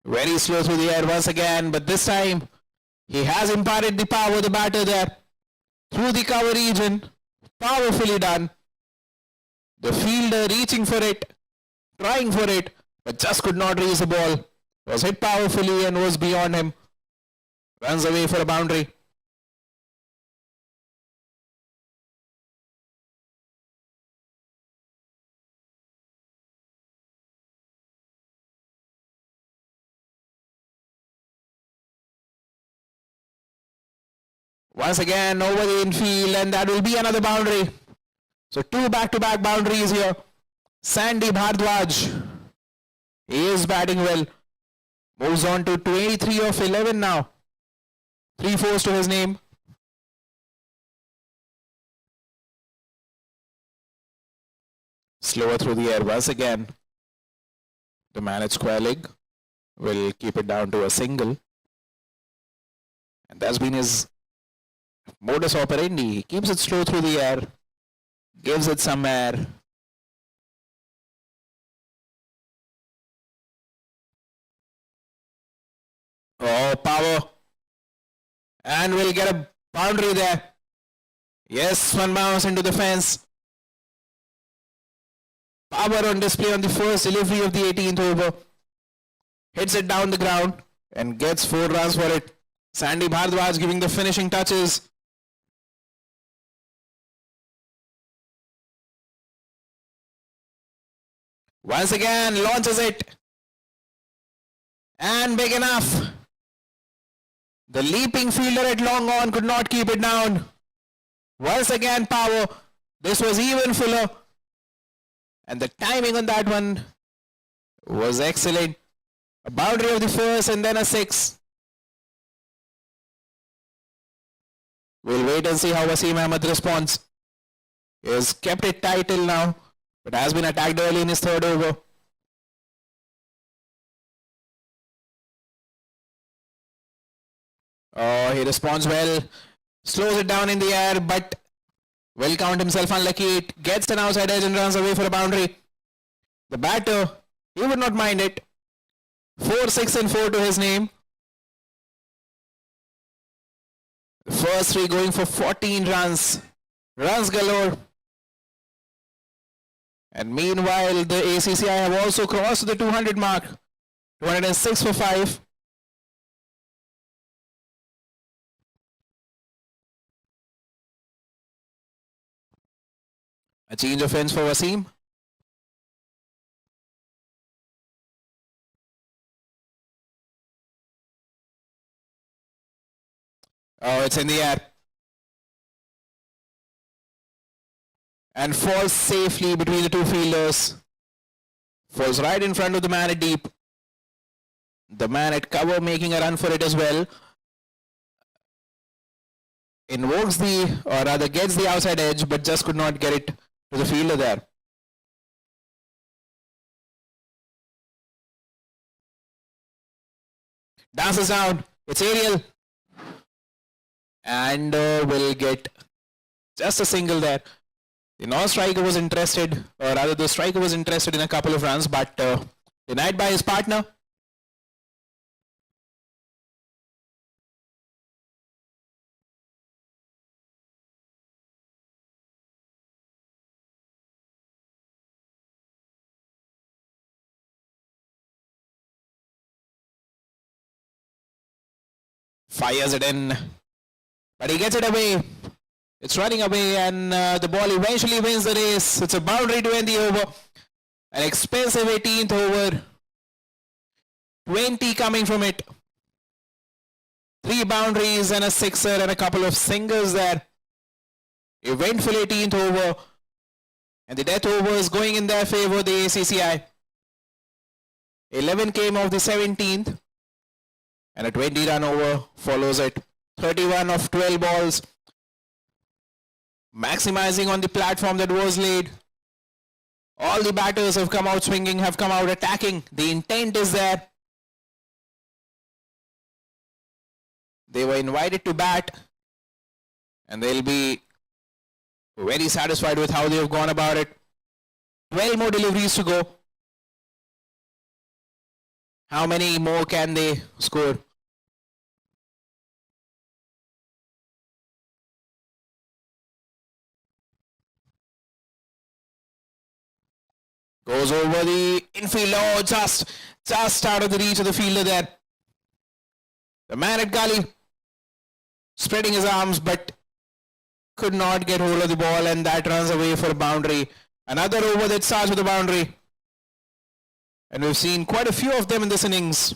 Very slow through the air once again, but this time he has imparted the power, the batter there. Through the cover region, powerfully done. The fielder reaching for it, trying for it, but just could not reach the ball. Was hit powerfully and was beyond him. Runs away for a boundary. Once again over the infield, and that will be another boundary. So 2 back-to-back boundaries here. Sandy Bhardwaj. He is batting well. Moves on to 23 of 11 now. 3 fours to his name. Slower through the air once again. The man at square leg will keep it down to a single. And that's been his modus operandi. He keeps it slow through the air. Gives it some air. Oh, power. And we'll get a boundary there. Yes, one bounce into the fence. Power on display on the first delivery of the 18th over. Hits it down the ground and gets 4 runs for it. Sandy Bhardwaj giving the finishing touches. Once again, launches it. And big enough. The leaping fielder at long on could not keep it down. Once again, power. This was even fuller. And the timing on that one was excellent. A boundary of the first and then a 6. We'll wait and see how Wasim Ahmed responds. He has kept it tight till now, but has been attacked early in his 3rd over. Oh, he responds well. Slows it down in the air, but will count himself unlucky. It gets an outside edge and runs away for a boundary. The batter, he would not mind it. 4, 6 and 4 to his name. The first 3 going for 14 runs. Runs galore. And meanwhile, the ACCI have also crossed the 200 mark. 206 for 5. A change of ends for Wasim. Oh, it's in the air. And falls safely between the 2 fielders. Falls right in front of the man at deep. The man at cover making a run for it as well. Invokes or rather gets the outside edge, but just could not get it to the fielder there. Dances down. It's aerial. And will get just a single there. The non-striker was interested, or rather the striker was interested in a couple of runs, but denied by his partner. Fires it in, but he gets it away. It's running away, and the ball eventually wins the race. It's a boundary to end the over. An expensive 18th over. 20 coming from it. 3 boundaries and a 6er and a couple of singles there. Eventful 18th over. And the death over is going in their favor, the ACCI. 11 came off the 17th. And a 20-run over follows it. 31 of 12 balls. Maximizing on the platform that was laid. All the batters have come out swinging, have come out attacking. The intent is there. They were invited to bat. And they'll be very satisfied with how they have gone about it. 12 more deliveries to go. How many more can they score? Goes over the infield. Oh, just out of the reach of the fielder there. The man at gully spreading his arms, but could not get hold of the ball, and that runs away for a boundary. Another over that starts with a boundary. And we've seen quite a few of them in this innings.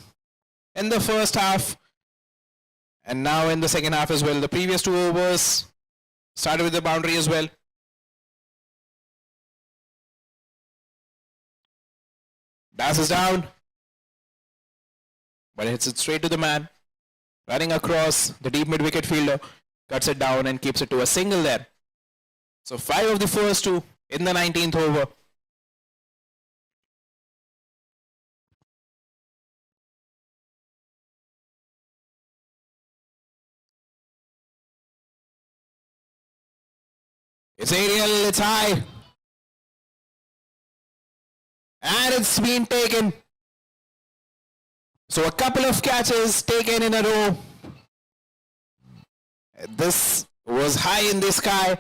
In the first half, and now in the second half as well. The previous 2 overs started with the boundary as well. Dashes down, but hits it straight to the man. Running across the deep mid-wicket fielder, cuts it down and keeps it to a single there. So 5 of the first 2 in the 19th over. It's aerial, it's high. And it's been taken. So a couple of catches taken in a row. This was high in the sky.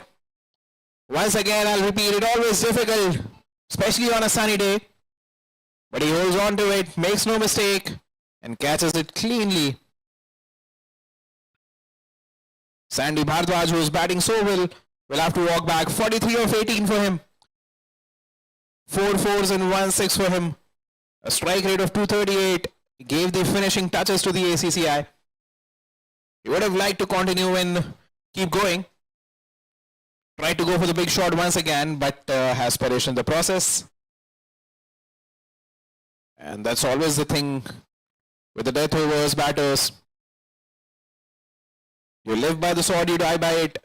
Once again, I'll repeat, it always difficult, especially on a sunny day. But he holds on to it, makes no mistake, and catches it cleanly. Sandy Bhardwaj, who is batting so well, will have to walk back. 43 of 18 for him. 4 fours and 1 6 for him. A strike rate of 238. He gave the finishing touches to the ACCI. He would have liked to continue and keep going. Tried to go for the big shot once again, but has perished in the process. And that's always the thing with the death overs batters. You live by the sword, you die by it.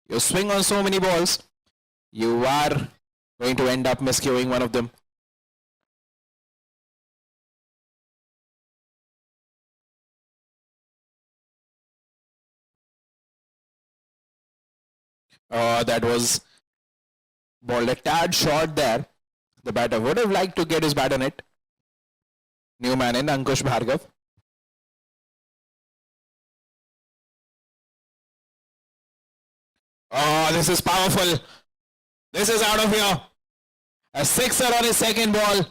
You swing on so many balls, you are going to end up miscuing one of them. That was balled a tad short there. The batter would have liked to get his bat on it. New man in, Ankush Bhargav. Oh, this is powerful. This is out of here. A sixer on his second ball.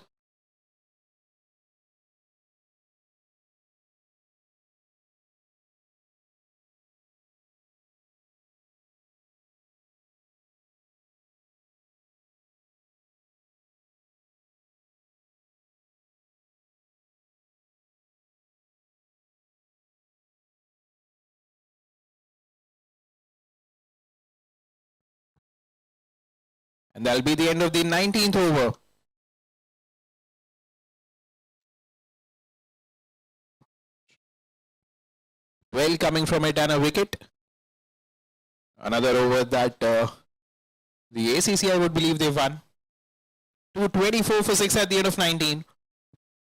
And that'll be the end of the 19th over. Well coming from it and a wicket. Another over that the ACCI would believe they've won. 224 for 6 at the end of 19.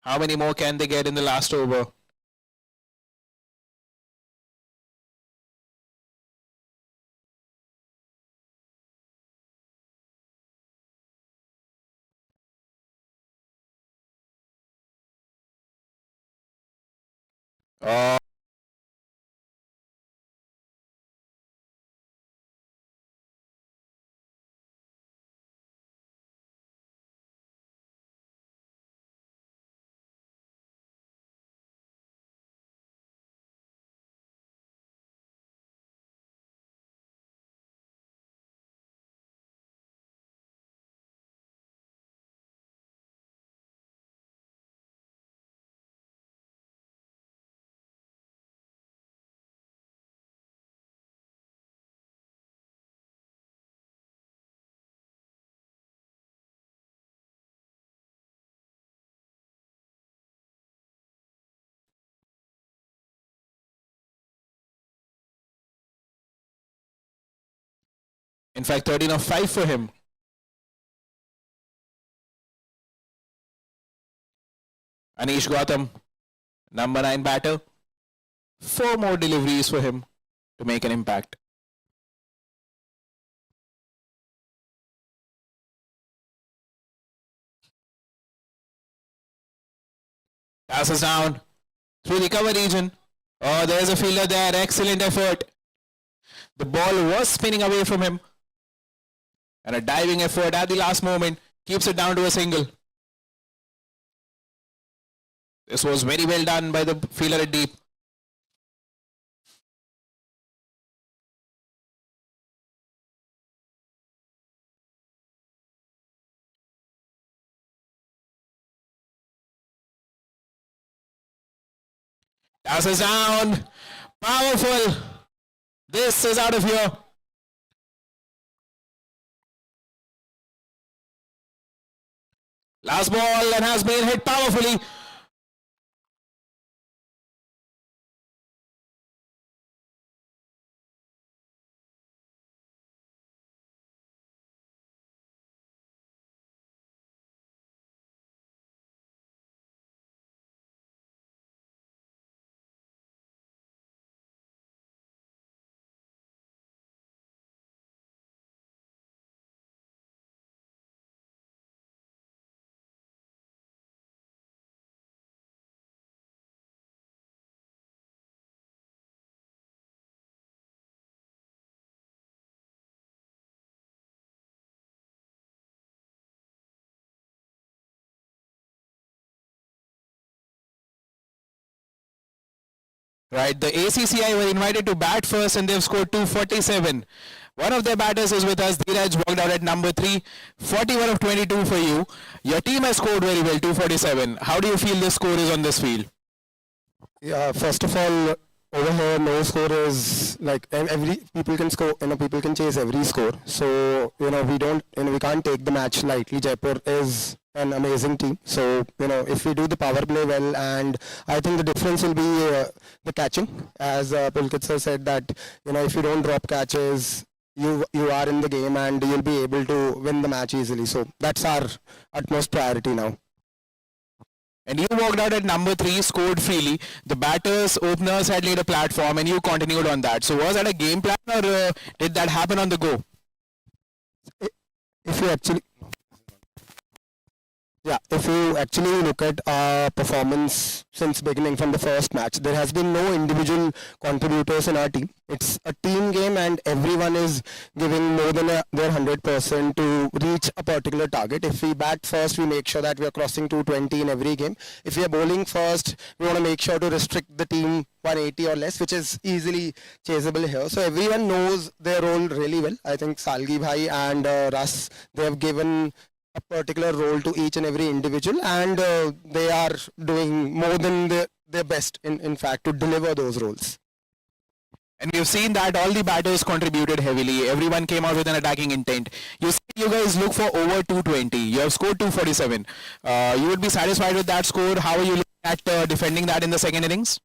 How many more can they get in the last over? In fact, 13 of 5 for him. Anish Gautam, number 9 batter. 4 more deliveries for him to make an impact. Passes down through the cover region. Oh, there's a fielder there. Excellent effort. The ball was spinning away from him. And a diving effort at the last moment keeps it down to a single. This was very well done by the fielder at deep. Passes down. Powerful. This is out of here. Last ball and has been hit powerfully. Right, the ACCI were invited to bat first and they've scored 247. One of their batters is with us. Dheeraj walked out at number 3. 41 of 22 for you. Your team has scored very well, 247. How do you feel the score is on this field? Yeah, first of all, over here, no score is like every people can score. People can chase every score. So we don't. We can't take the match lightly. Jaipur is an amazing team. So if we do the power play well, and I think the difference will be the catching. As Pulkit sir said that if you don't drop catches, you are in the game and you'll be able to win the match easily. So that's our utmost priority now. And you walked out at number 3, scored freely. The batters, openers had laid a platform and you continued on that. So was that a game plan or did that happen on the go? If you actually if you actually look at our performance since beginning from the first match, there has been no individual contributors in our team. It's a team game and everyone is giving more than their 100% to reach a particular target. If we bat first, we make sure that we are crossing 220 in every game. If we are bowling first, we want to make sure to restrict the team 180 or less, which is easily chaseable here. So everyone knows their role really well. I think Salgi Bhai and Ras, they have given a particular role to each and every individual, and they are doing more than their best in fact to deliver those roles. And we've seen that all the batters contributed heavily. Everyone came out with an attacking intent. You guys look for over 220. You have scored 247. You would be satisfied with that score. How are you looking at defending that in the second innings?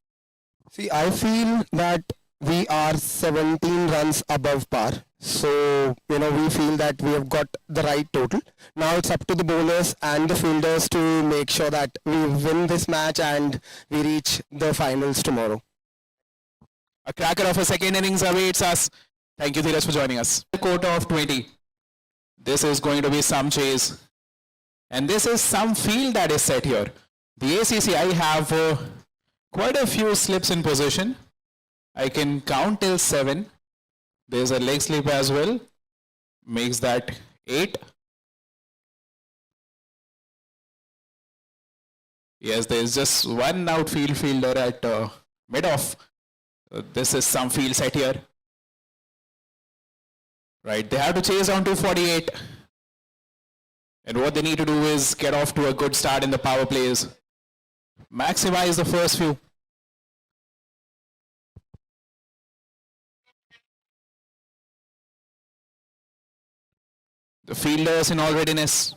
See, I feel that we are 17 runs above par. So, we feel that we have got the right total. Now it's up to the bowlers and the fielders to make sure that we win this match and we reach the finals tomorrow. A cracker of a second innings awaits us. Thank you, Dheeraj, for joining us. A quota of 20. This is going to be some chase. And this is some field that is set here. The ACCI have quite a few slips in position. I can count till 7. There's a leg slip as well. Makes that 8. Yes, there's just one outfield fielder at mid-off. This is some field set here. Right, they have to chase down to 48. And what they need to do is get off to a good start in the power plays. Maximize the first few. The fielders in all readiness.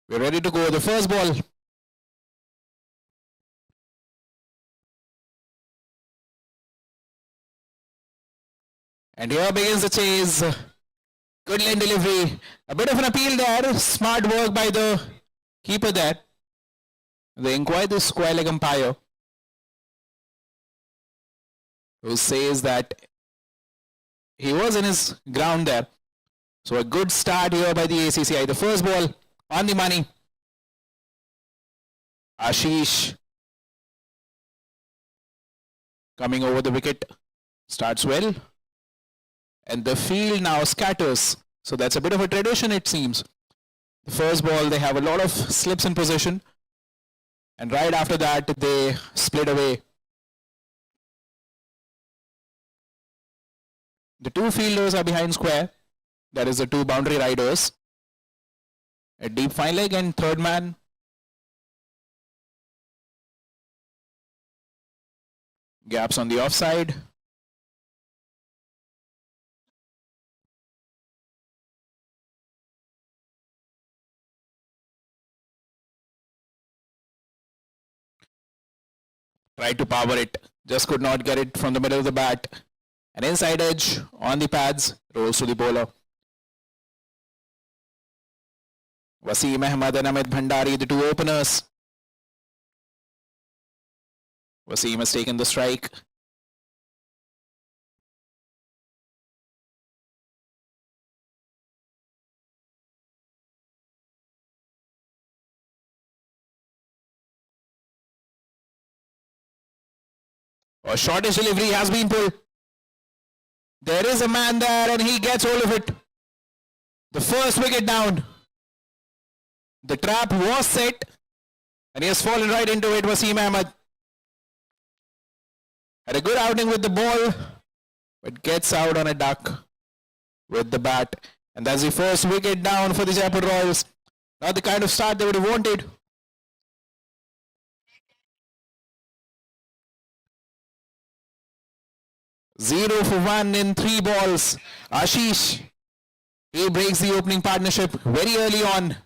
We're ready to go. The first ball. And here begins the chase. Good line delivery. A bit of an appeal there. Smart work by the keeper there. They inquire the square leg umpire, who says that he was in his ground there. So a good start here by the ACCI. The first ball on the money. Ashish coming over the wicket. Starts well. And the field now scatters. So that's a bit of a tradition, it seems. The first ball, they have a lot of slips in position. And right after that, they split away. The two fielders are behind square. That is the two boundary riders. A deep fine leg and third man. Gaps on the offside. Tried to power it, just could not get it from the middle of the bat. An inside edge on the pads, rolls to the bowler. Wasim Ahmed and Amit Bhandari, the two openers. Wasim has taken the strike. A shortish delivery has been pulled. There is a man there and he gets hold of it. The first wicket down. The trap was set and he has fallen right into it. Wasim Ahmed had a good outing with the ball, but gets out on a duck with the bat. And that's the first wicket down for the Jaipur Royals. Not the kind of start they would have wanted. Zero for one in 3 balls. Ashish, he breaks the opening partnership very early on.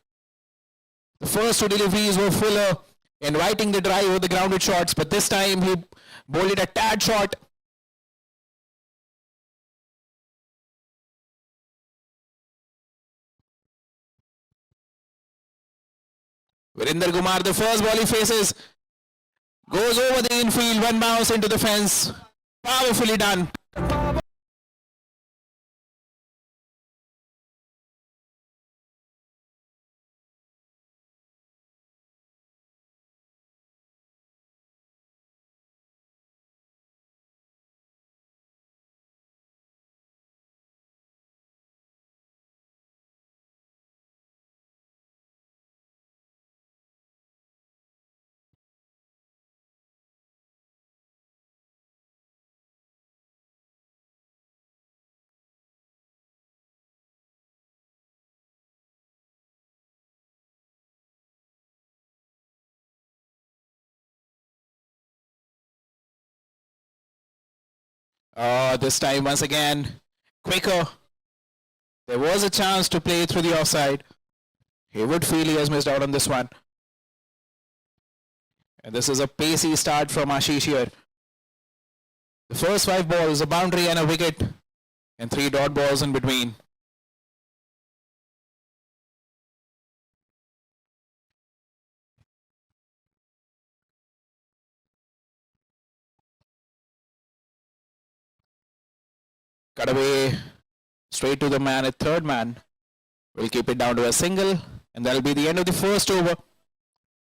The first 2 deliveries were Fuller, inviting the drive over the grounded shots, but this time he bowled it a tad short. Virinder Kumar, the first ball he faces, goes over the infield, one bounce into the fence. Powerfully done. This time once again, quicker. There was a chance to play through the offside. He would feel he has missed out on this one. And this is a pacey start from Ashish here. The first 5 balls, a boundary and a wicket, and 3 dot balls in between. Cut away straight to the man at third man. We'll keep it down to a single, and that'll be the end of the first over.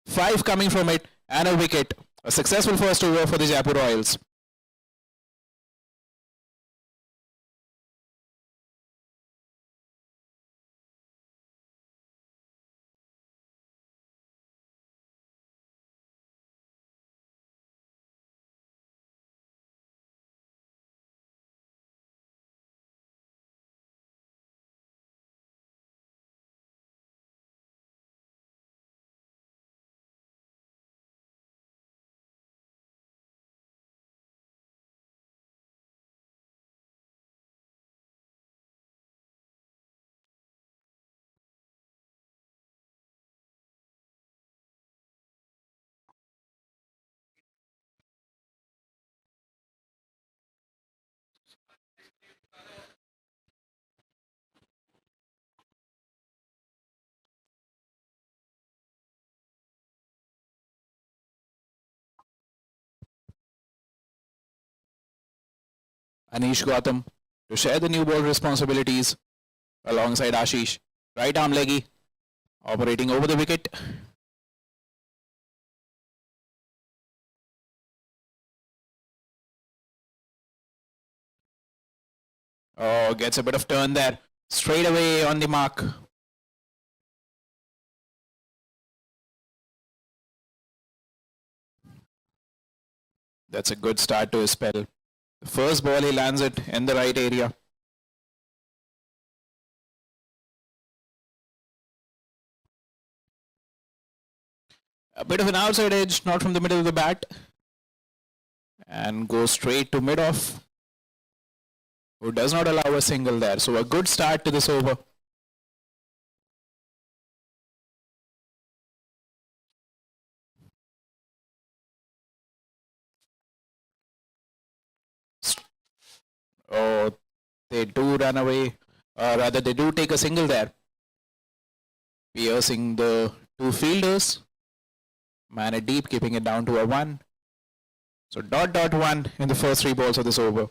5 coming from it and a wicket. A successful first over for the Jaipur Royals. Anish Gautam to share the new ball responsibilities alongside Ashish. Right arm leggy, operating over the wicket. Oh, gets a bit of turn there. Straight away on the mark. That's a good start to his spell. The first ball he lands it in the right area. A bit of an outside edge, not from the middle of the bat. And goes straight to mid-off, who does not allow a single there. So a good start to this over. Oh, they do run away, or rather they do take a single there. Piercing the 2 fielders. Man at deep, keeping it down to a 1. So .1 in the first 3 balls of this over.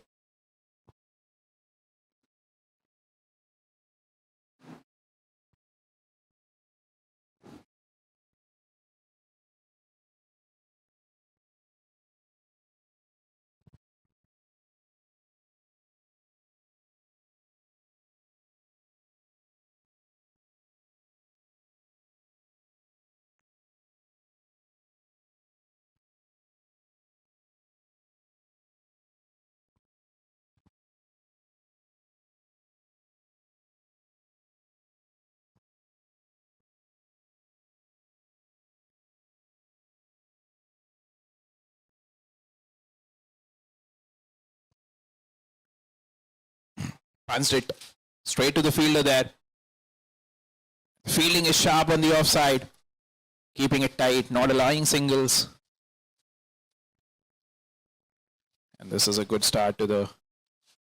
Punched it straight to the fielder there. Fielding is sharp on the offside, keeping it tight, not allowing singles. And this is a good start to the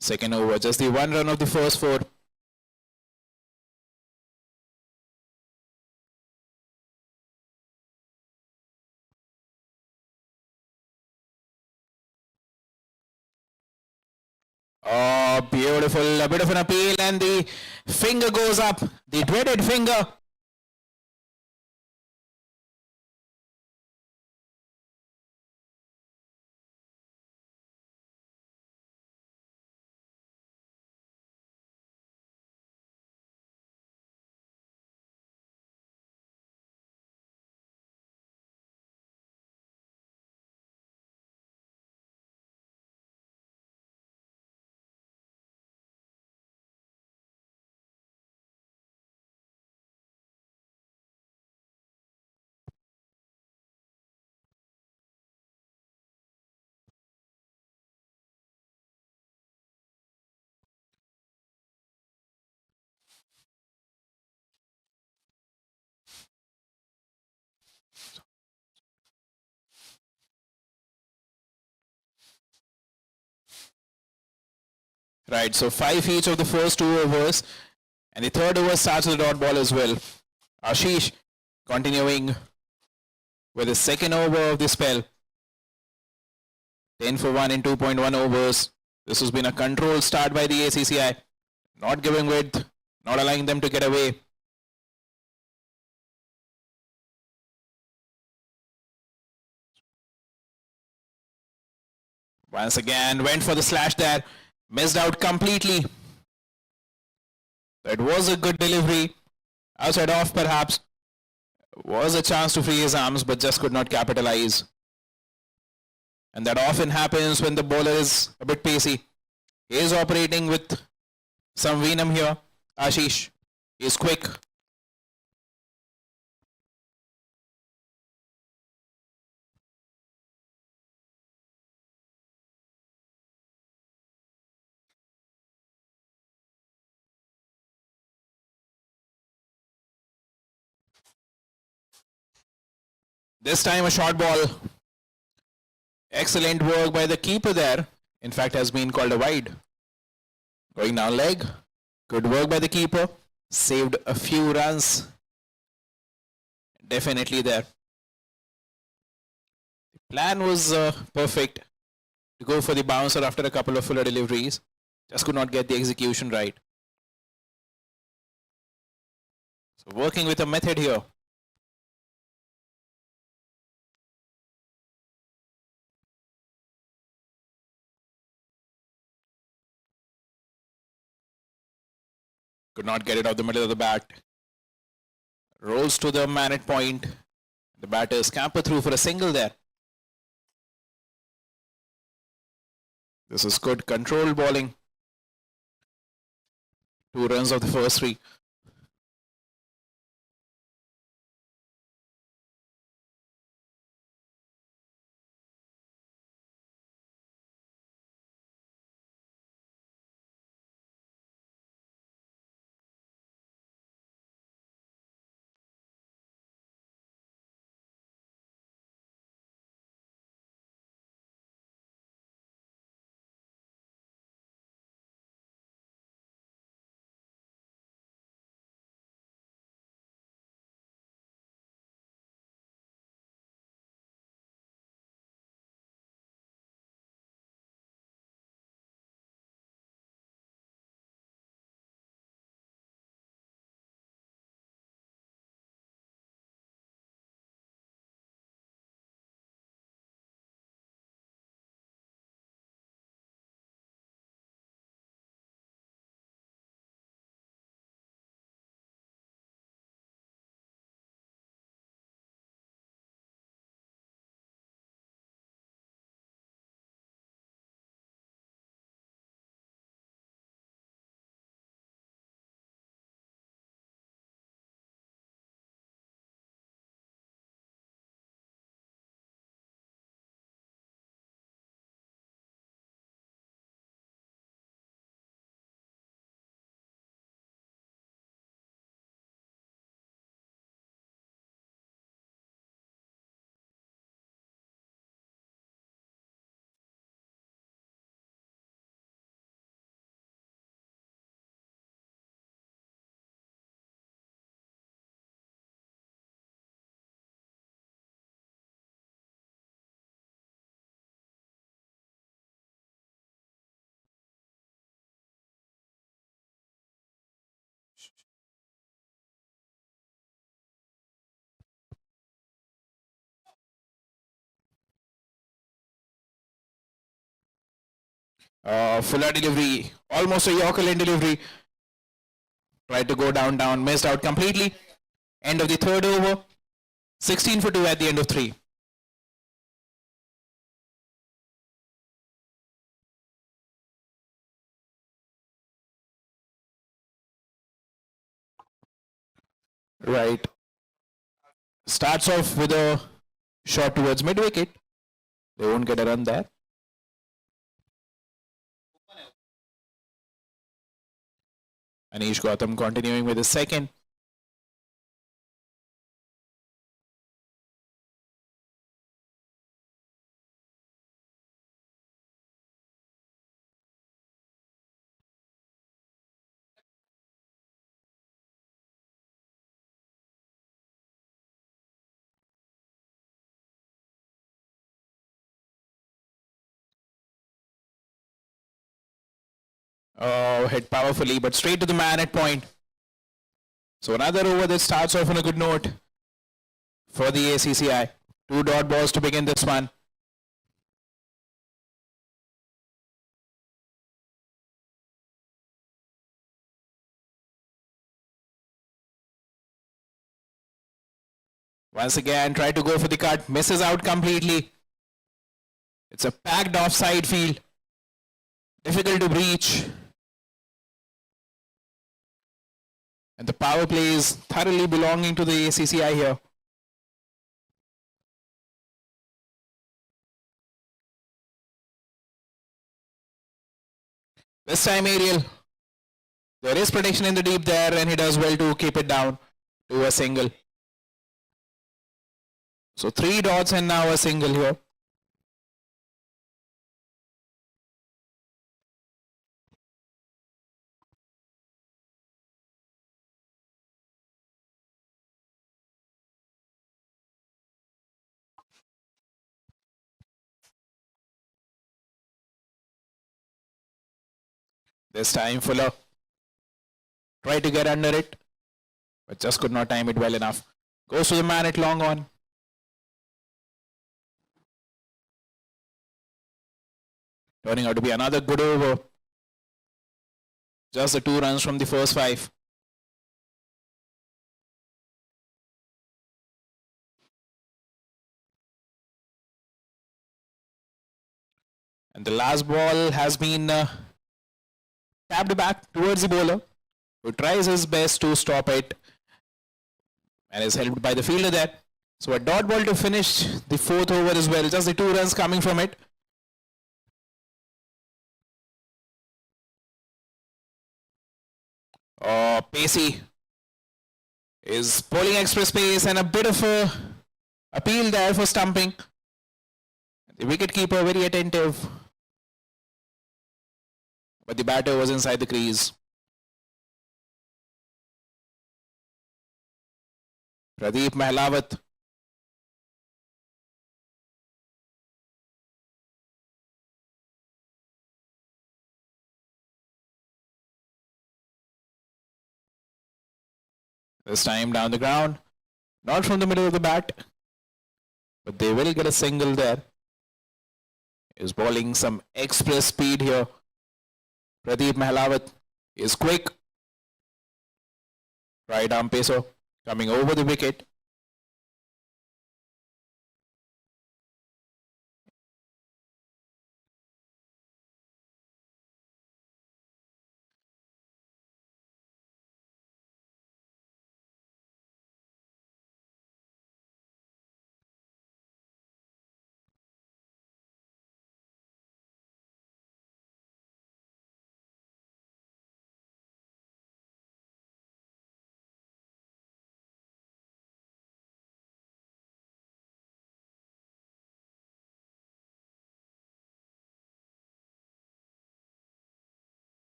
second over. Just the one run of the first four. Oh, beautiful. A bit of an appeal and the finger goes up. The dreaded finger. Right, so 5 each of the first 2 overs. And the third over starts with a dot ball as well. Ashish continuing with the second over of the spell. 10 for 1 in 2.1 overs. This has been a controlled start by the ACCI. Not giving width, not allowing them to get away. Once again, went for the slash there. Missed out completely. It was a good delivery. Outside off perhaps. Was a chance to free his arms but just could not capitalize. And that often happens when the bowler is a bit pacey. He is operating with some venom here. Ashish is quick. This time a short ball. Excellent work by the keeper there. In fact, has been called a wide. Going down leg. Good work by the keeper. Saved a few runs. Definitely there. The plan was perfect to go for the bouncer after a couple of fuller deliveries. Just could not get the execution right. So working with a method here. Could not get it off the middle of the bat. Rolls to the man at point. The batter scamper through for a single there. This is good controlled bowling. 2 runs of the first 3. Fuller delivery, almost a Yorker lane delivery. Tried to go down, missed out completely. End of the third over. 16 for 2 at the end of 3. Right. Starts off with a shot towards mid wicket. They won't get a run there. Anish Gautam continuing with his second. Hit powerfully, but straight to the man at point. So another over that starts off on a good note for the ACCI. 2 dot balls to begin this one. Once again, try to go for the cut, misses out completely. It's a packed offside field. Difficult to breach. And the power play is thoroughly belonging to the ACCI here. This time Ariel. There is protection in the deep there and he does well to keep it down to a single. So 3 dots and now a single here. This time Fuller tried to get under it, but just could not time it well enough. Goes to the man at long on. Turning out to be another good over. Just the 2 runs from the first 5. And the last ball has been tapped back towards the bowler, who tries his best to stop it and is helped by the fielder there. So a dot ball to finish the 4th over as well. Just the 2 runs coming from it. Pacey is bowling express pace and a bit of a appeal there for stumping. The wicketkeeper very attentive, but the batter was inside the crease. Pradeep Mahlawat. This time down the ground, not from the middle of the bat, but they will get a single there. Is bowling some express speed here. Pradeep Mahlawat is quick. Right arm pacer coming over the wicket.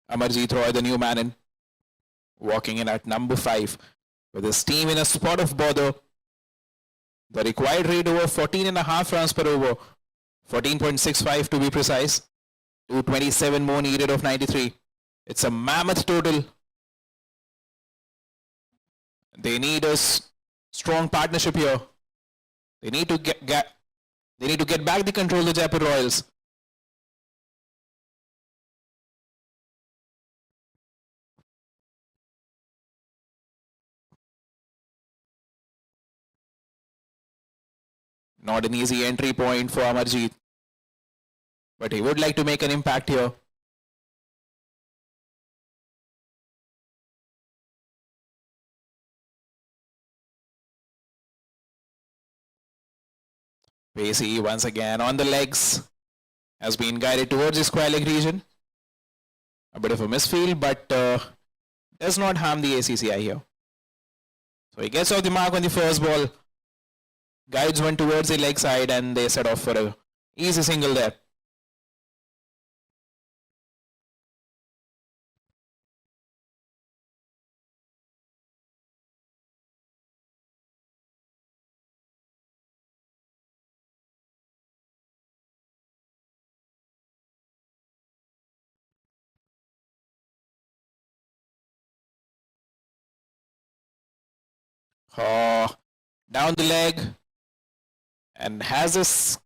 Amarjeet Roy, the new man in, walking in at number 5 with his team in a spot of bother. The required rate over 14.5 runs per over, 14.65 to be precise. 227 more needed of 93. It's a mammoth total. They need a strong partnership here. They need to get back the control of the Jaipur Royals. Not an easy entry point for Amarjeet, but he would like to make an impact here. Pacey once again on the legs, has been guided towards the square leg region. A bit of a misfield, but does not harm the ACCI here. So he gets off the mark on the first ball, guides one towards the leg side, and they set off for a easy single there. Down the leg, and has this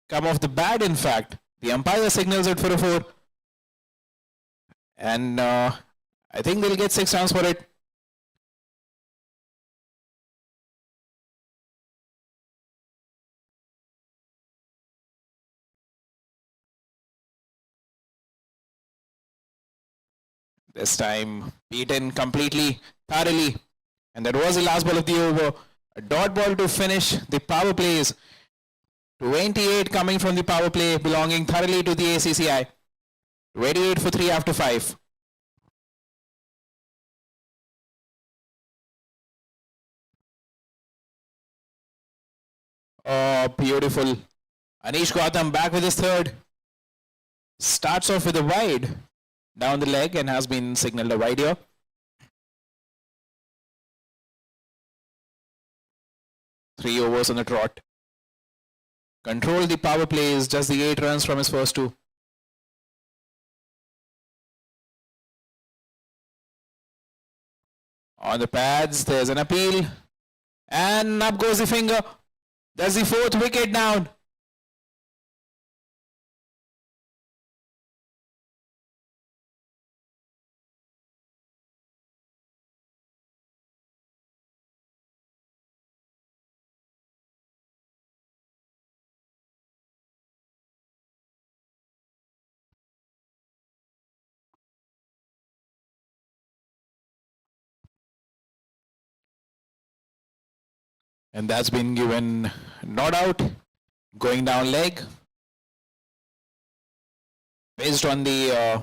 come off the bat? In fact, the umpire signals it for a 4, and I think they'll get 6 runs for it. This time beaten completely, thoroughly, and that was the last ball of the over. A dot ball to finish the power plays. 28 coming from the power play, belonging thoroughly to the ACCI. 28 for 3 after 5. Oh, beautiful. Anish Gautam back with his third. Starts off with a wide down the leg and has been signaled a wide here. Three overs on the trot. Control the power plays, just the 8 runs from his first 2. On the pads, there's an appeal. And up goes the finger. That's the 4th wicket down. And that's been given not out. Going down leg. Based on the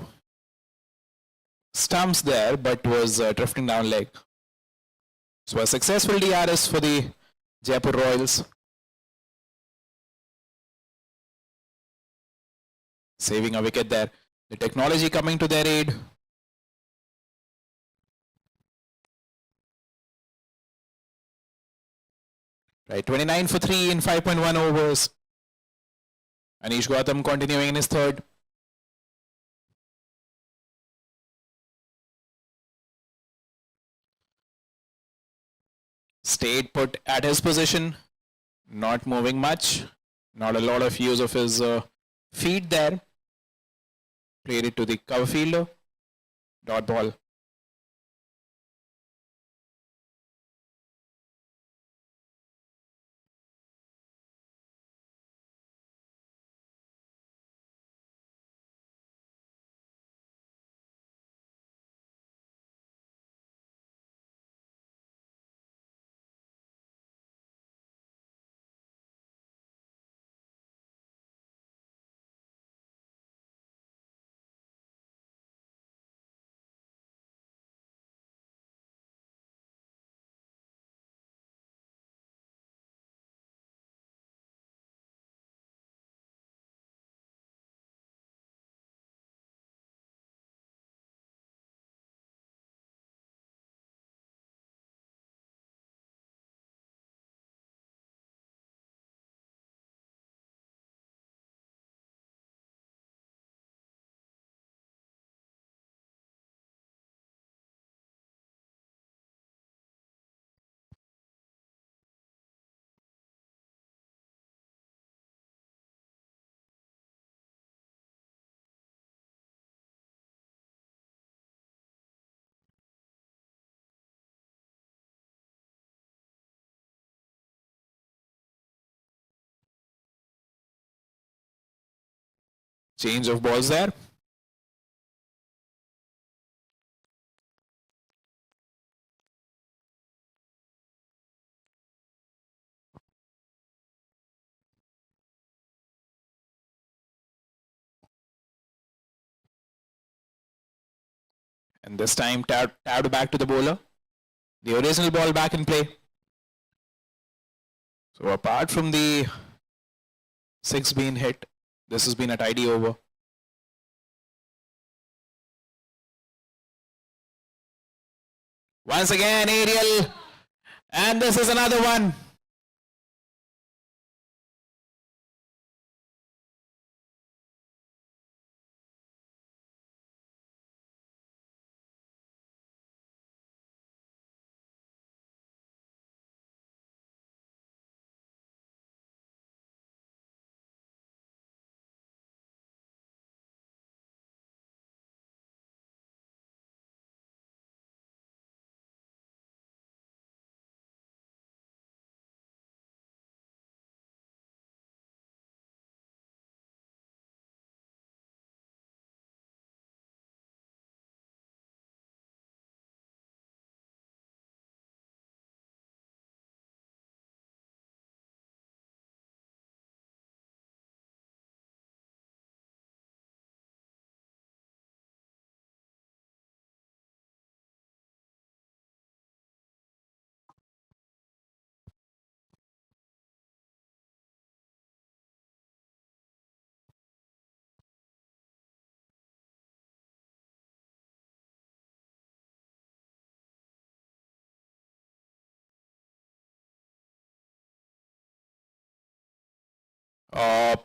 stumps there, but was drifting down leg. So a successful DRS for the Jaipur Royals. Saving a wicket there. The technology coming to their aid. Right, 29 for 3 in 5.1 overs. Anish Gautam continuing in his third. Stayed put at his position. Not moving much. Not a lot of use of his feet there. Played it to the cover fielder. Dot ball. Exchange of balls there. And this time tapped back to the bowler. The original ball back in play. So apart from the 6 being hit, this has been a tidy over. Once again, aerial. And this is another one.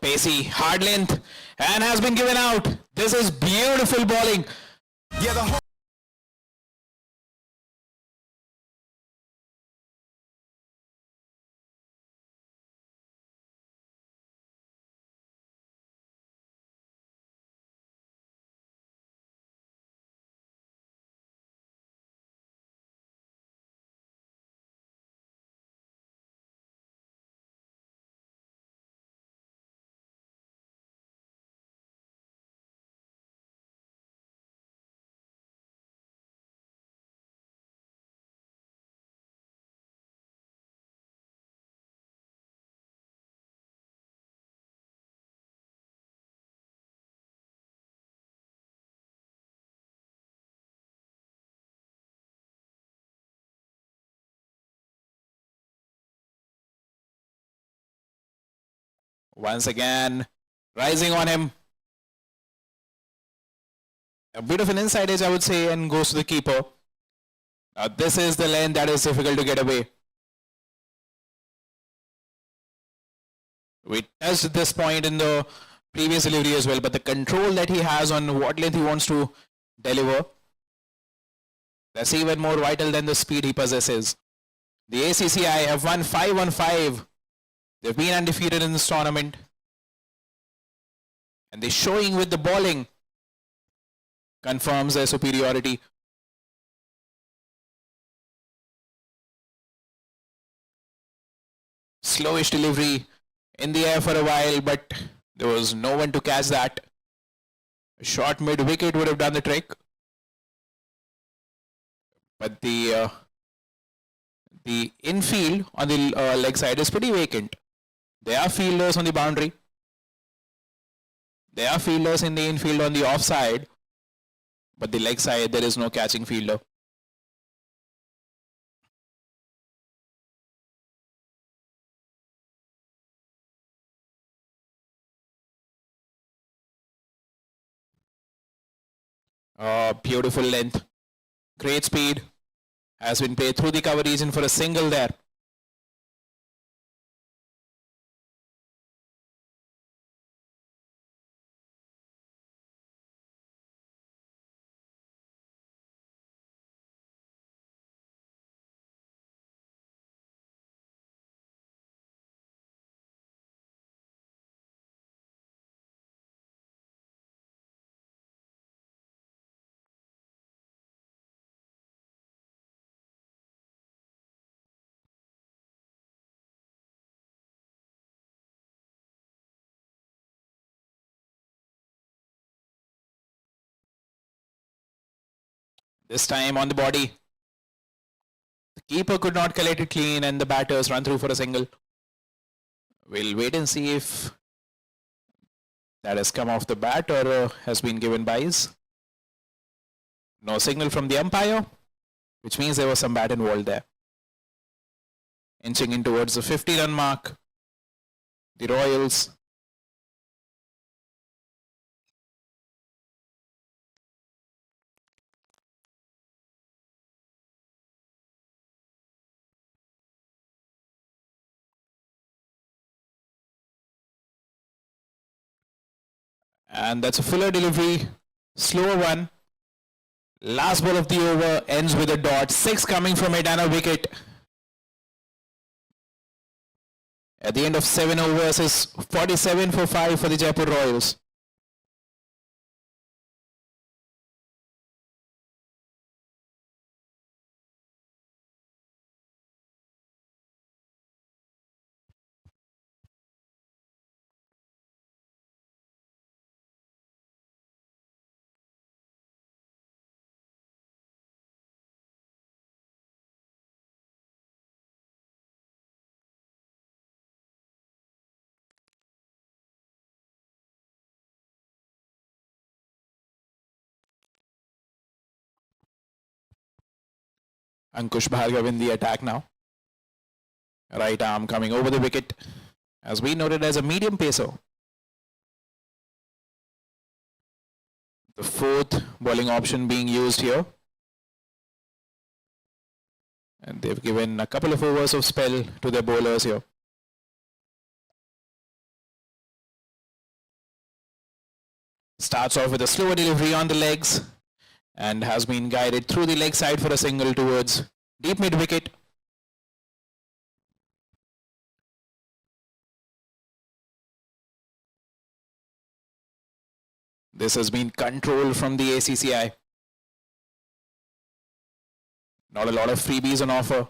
Pacey, hard length, and has been given out. This is beautiful bowling. Yeah, the whole Once again, rising on him. A bit of an inside edge, I would say, and goes to the keeper. Now, this is the lane that is difficult to get away. We touched this point in the previous delivery as well, but the control that he has on what length he wants to deliver, that's even more vital than the speed he possesses. The ACCI have won 5 on 5. They've been undefeated in this tournament. And they're showing with the bowling confirms their superiority. Slowish delivery in the air for a while, but there was no one to catch that. A short mid-wicket would have done the trick. But the infield on the leg side is pretty vacant. There are fielders on the boundary. There are fielders in the infield on the offside. But the leg side, there is no catching fielder. Beautiful length. Great speed. Has been played through the cover region for a single there. This time on the body. The keeper could not collect it clean and the batters run through for a single. We'll wait and see if that has come off the bat or has been given byes. No signal from the umpire, which means there was some bat involved there. Inching in towards the 50-run mark. The Royals. And that's a fuller delivery. Slower one. Last ball of the over ends with a dot. 6 coming from it and a wicket. At the end of 7 overs is 47 for 5 for the Jaipur Royals. Ankush Bhargav in the attack now. Right arm coming over the wicket. As we noted as a medium pacer. The fourth bowling option being used here. And they've given a couple of overs of spell to their bowlers here. Starts off with a slower delivery on the legs and has been guided through the leg side for a single towards deep mid wicket. This has been controlled from the ACCI. Not a lot of freebies on offer.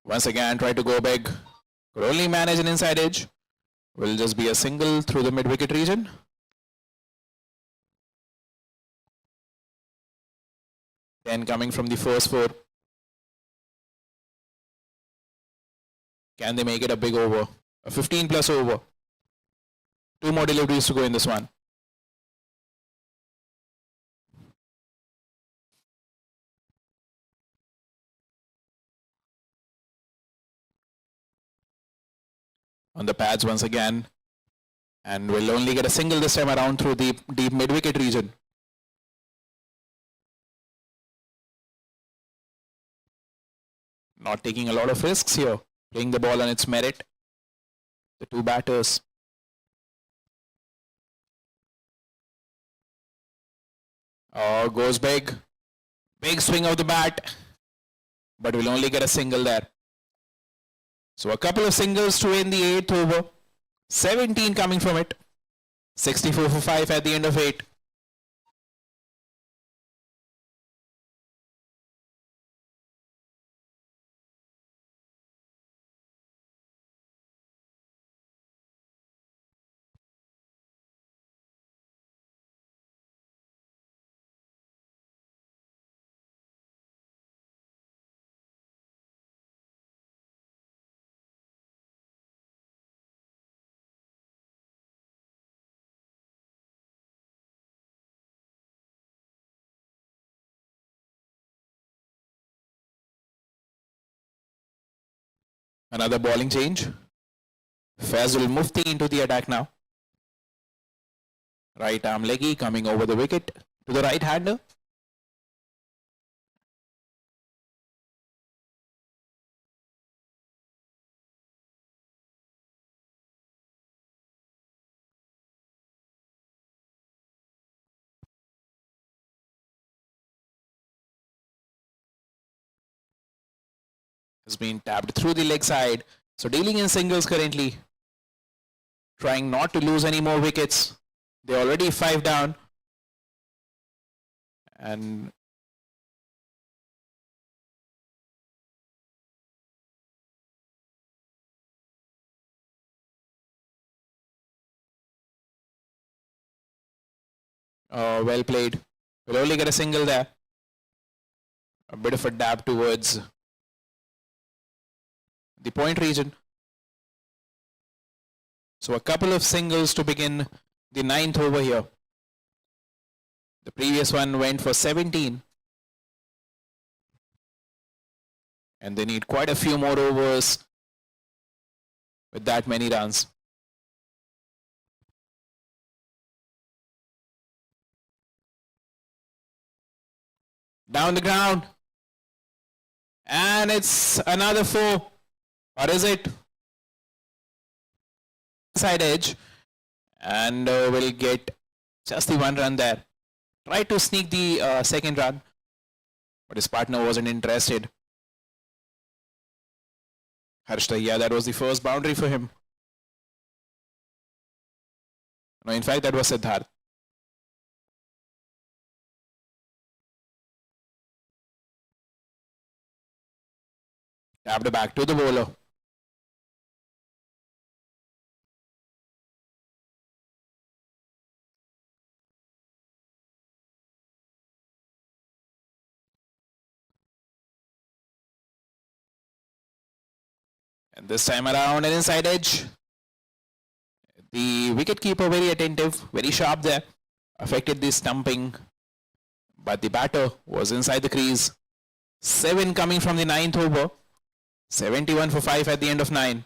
Once again, try to go big. Could only manage an inside edge. Will just be a single through the mid-wicket region. Then coming from the first 4. Can they make it a big over? A 15 plus over. 2 more deliveries to go in this one. On the pads once again. And will only get a single this time around through the deep mid-wicket region. Not taking a lot of risks here. Playing the ball on its merit. The 2 batters. Oh, goes big. Big swing of the bat. But will only get a single there. So a couple of singles to win the 8th over. 17 coming from it. 64 for 5 at the end of 8. Another bowling change. Fazul Mufti into the attack now. Right arm leggy coming over the wicket to the right hander. Has been tapped through the leg side. So dealing in singles currently. Trying not to lose any more wickets. They're already 5 down. And well played. Will only get a single there. A bit of a dab towards the point region. So a couple of singles to begin the 9th over here. The previous one went for 17. And they need quite a few more overs with that many runs. Down the ground. And it's another 4. Or is it? Side edge. And will get just the 1 run there. Tried to sneak the second run. But his partner wasn't interested. Harshta, yeah, that was the first boundary for him. No, in fact, that was Siddharth. Tapped back to the bowler. And this time around, an inside edge. The wicketkeeper very attentive, very sharp there. Affected the stumping. But the batter was inside the crease. 7 coming from the 9th over. 71 for 5 at the end of 9.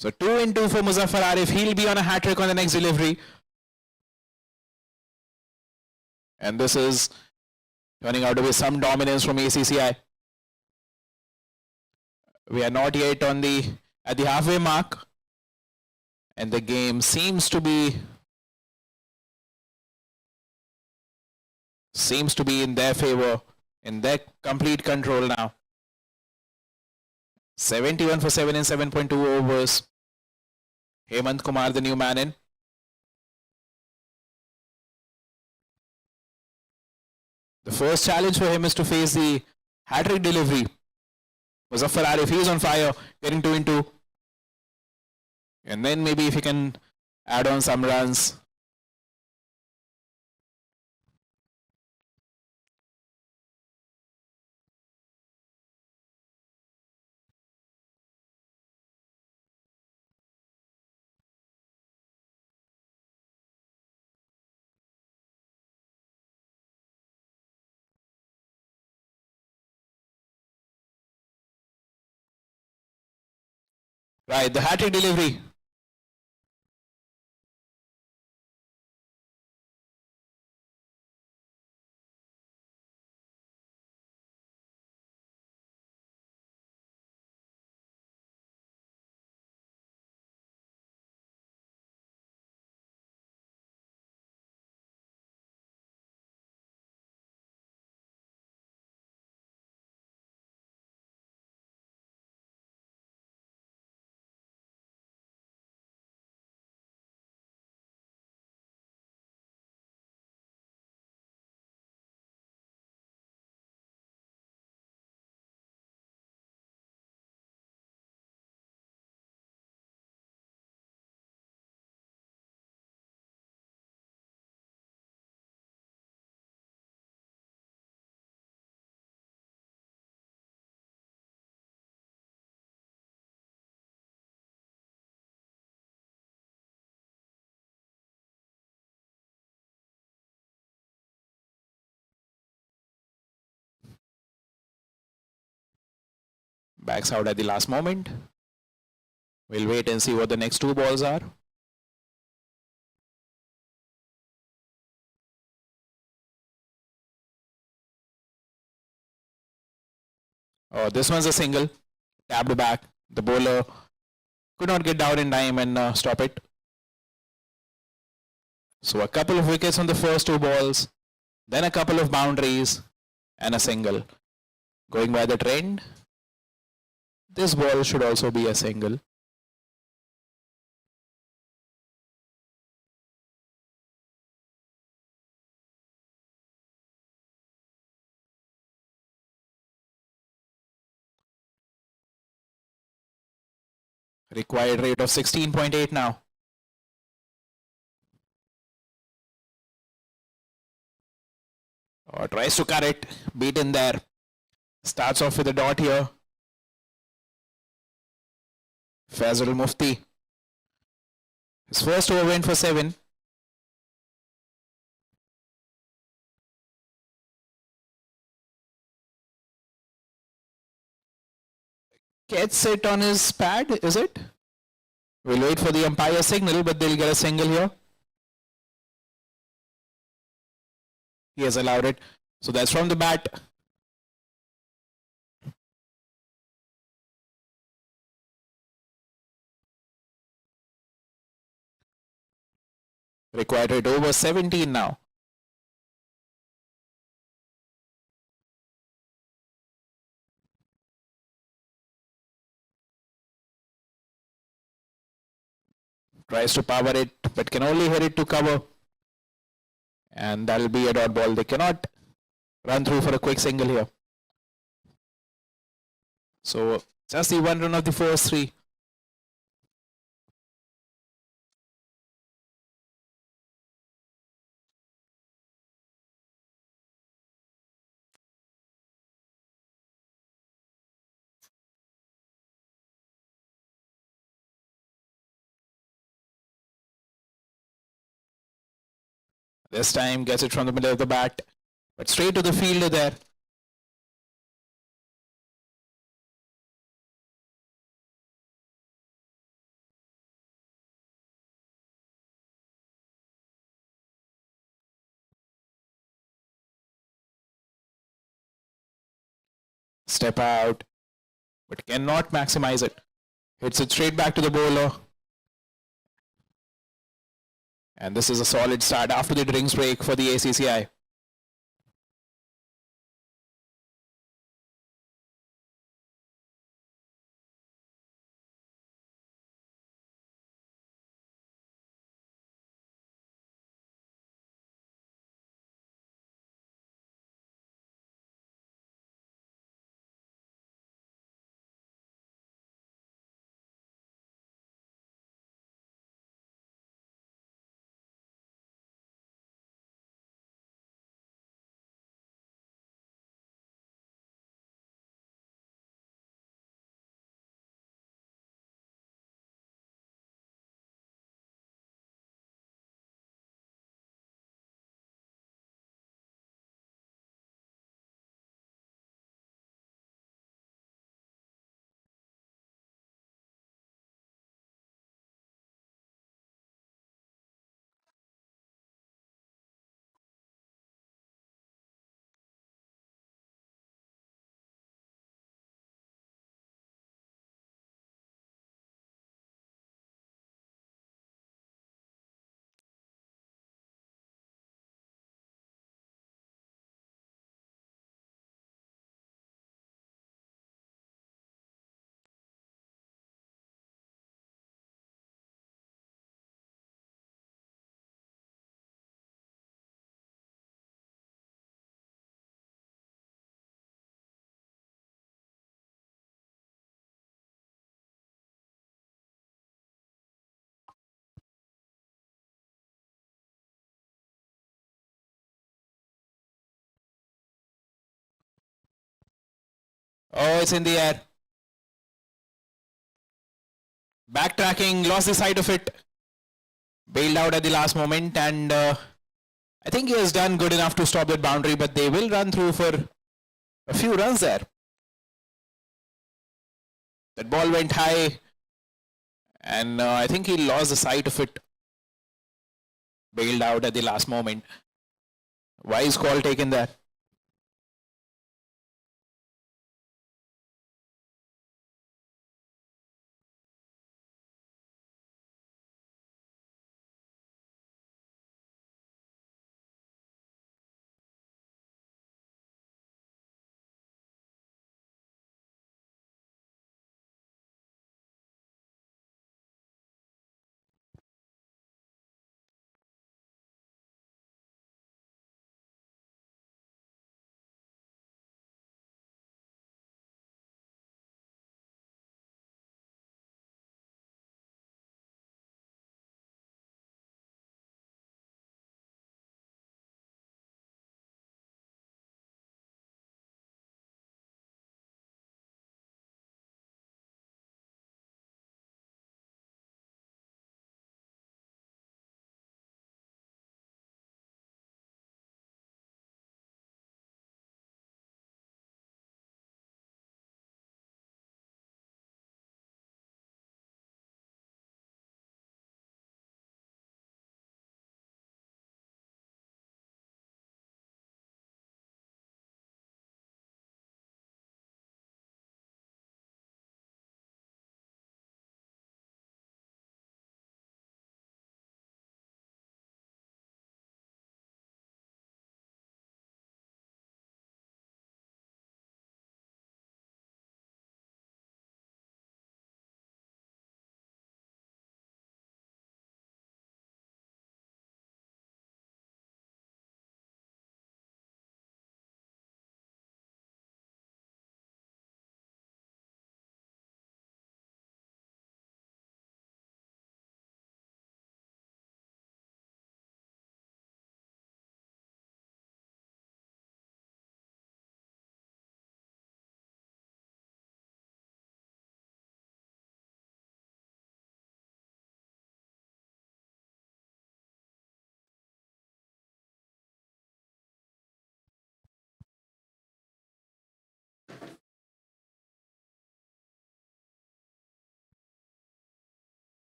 So 2-2 for Muzaffar Arif. He'll be on a hat-trick on the next delivery. And this is turning out to be some dominance from ACCI. We are not yet at the halfway mark. And the game seems to be in their favor, in their complete control now. 71 for 7 in 7.2 overs. Hemant Kumar, the new man in. The first challenge for him is to face the hat-trick delivery. Muzaffar Arif, he is on fire, getting 2-2. And then maybe if he can add on some runs. Right, the hat-trick delivery. Backs out at the last moment. We'll wait and see what the next two balls are. Oh, this one's a single. Tapped back. The bowler could not get down in time and stop it. So a couple of wickets on the first two balls. Then a couple of boundaries and a single. Going by the trend, this ball should also be a single. Required rate of 16.8 now. Tries to cut it, beaten there. Starts off with a dot here. Fazal Mufti. His first over went for 7. Gets it on his pad, is it? We'll wait for the umpire signal, but they'll get a single here. He has allowed it. So that's from the bat. Required rate over 17 now. Tries to power it, but can only hit it to cover. And that'll be a dot ball. They cannot run through for a quick single here. So just the one run of the first 3. This time gets it from the middle of the bat, but straight to the fielder there. Step out, but cannot maximize it. Hits it straight back to the bowler. And this is a solid start after the drinks break for the ACCI. Oh, it's in the air. Backtracking, lost the sight of it. Bailed out at the last moment, and I think he has done good enough to stop that boundary, but they will run through for a few runs there. That ball went high, and I think he lost the sight of it. Bailed out at the last moment. Wise call taken there.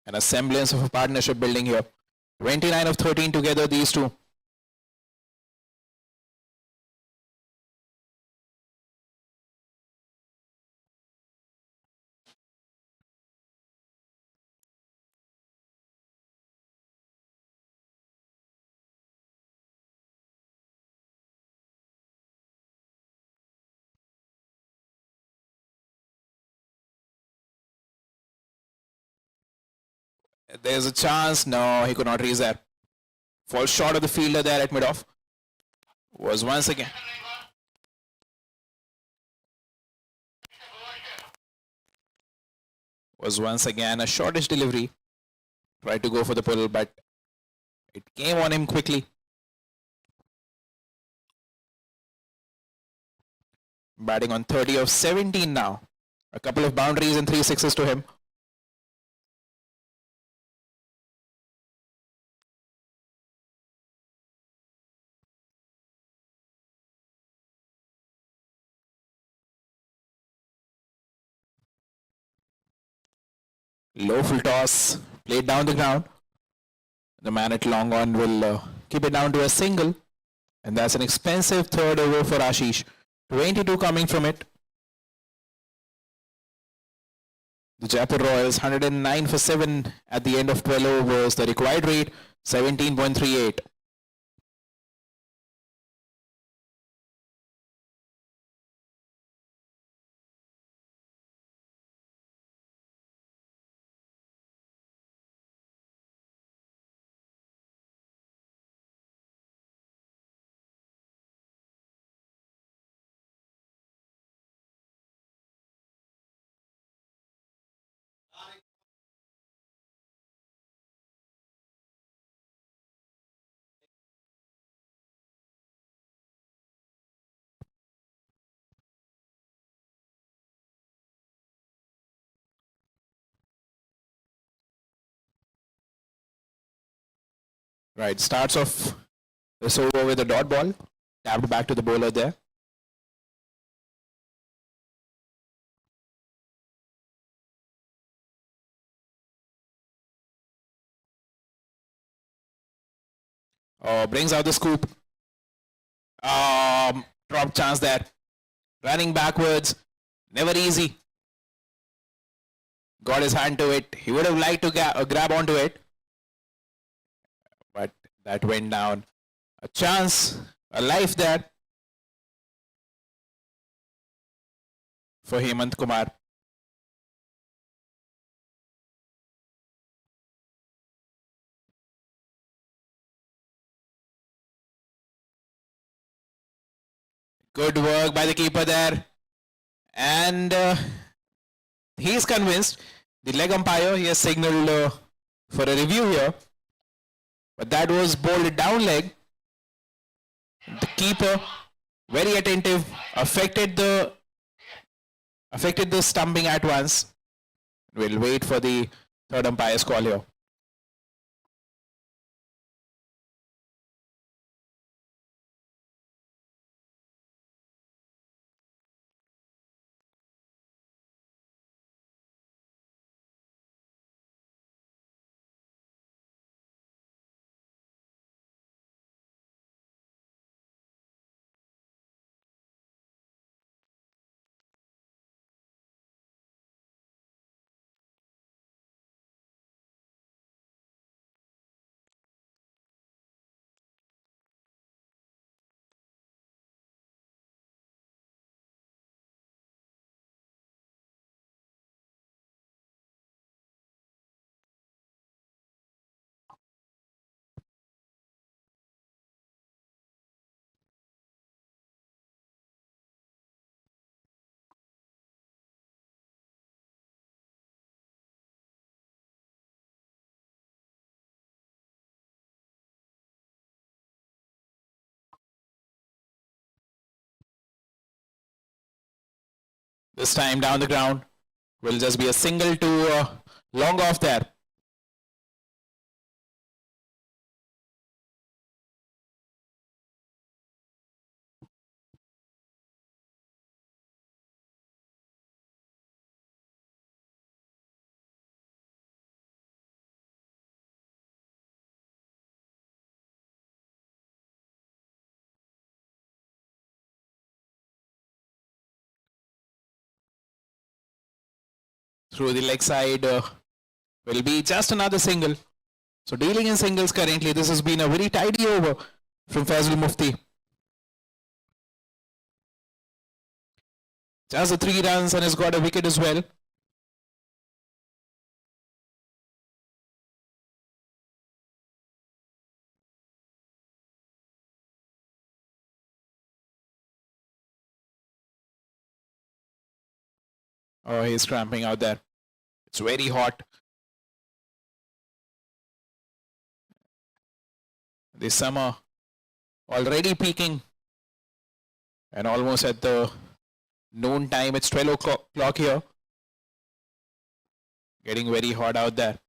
And a semblance of a partnership building here. 29 of 13 together, these two. There's a chance. No, he could not reach that. Falls short of the fielder there at mid-off. Was once again. Was once again a shortish delivery. Tried to go for the pull, but it came on him quickly. Batting on 30 of 17 now. A couple of boundaries and 3 sixes to him. Low full toss, played down the ground. The man at long on will keep it down to a single. And that's an expensive third over for Ashish. 22 coming from it. The Jaipur Royals 109 for 7 at the end of 12 overs. The required rate 17.38. Right, starts off this over with a dot ball. Tapped back to the bowler there. Brings out the scoop. Drop chance there. Running backwards. Never easy. Got his hand to it. He would have liked to grab onto it. But that went down. A chance, a life there for Hemant Kumar. Good work by the keeper there. And he's convinced. The leg umpire, he has signaled for a review here. But that was bowled down leg. The keeper, very attentive, affected the stumping at once. We'll wait for the third umpire's call here. This time down the ground will just be a single to long off there. Through the leg side will be just another single. So dealing in singles currently, this has been a very tidy over from Fazil Mufti. Just the 3 runs and has got a wicket as well. Oh, he's cramping out there. It's very hot. The summer already peaking. And almost at the noon time, it's 12 o'clock here. Getting very hot out there.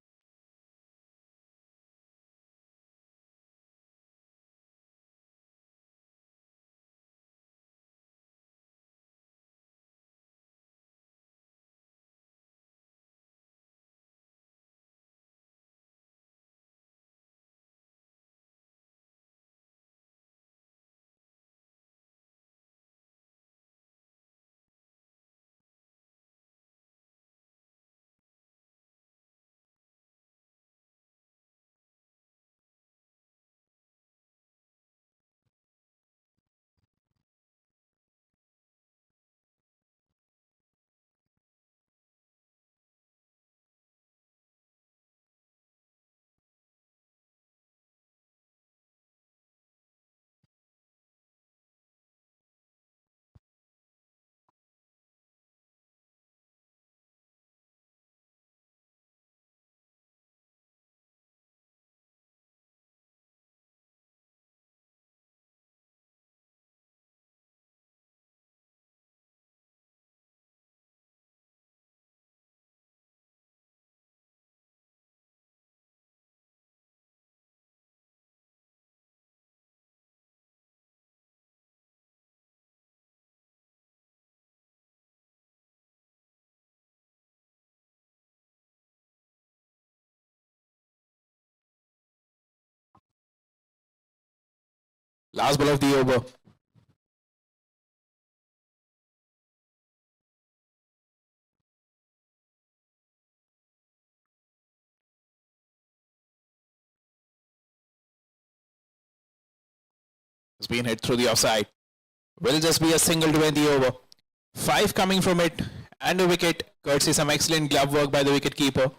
Last ball of the over. It's been hit through the offside. Will just be a single to end the over. 5 coming from it and a wicket, courtesy some excellent glove work by the wicket keeper.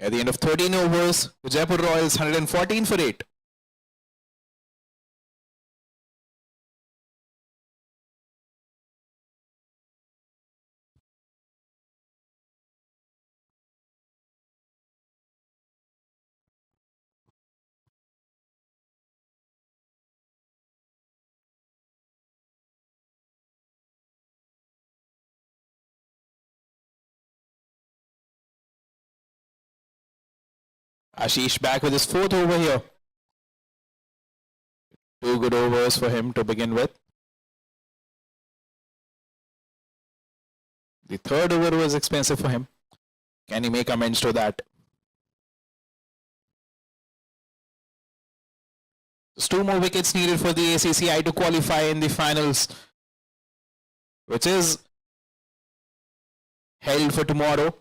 At the end of 13 overs, the Jaipur Royals 114 for 8. Ashish back with his 4th over here. 2 good overs for him to begin with. The 3rd over was expensive for him. Can he make amends to that? There's 2 more wickets needed for the ACCI to qualify in the finals, which is held for tomorrow.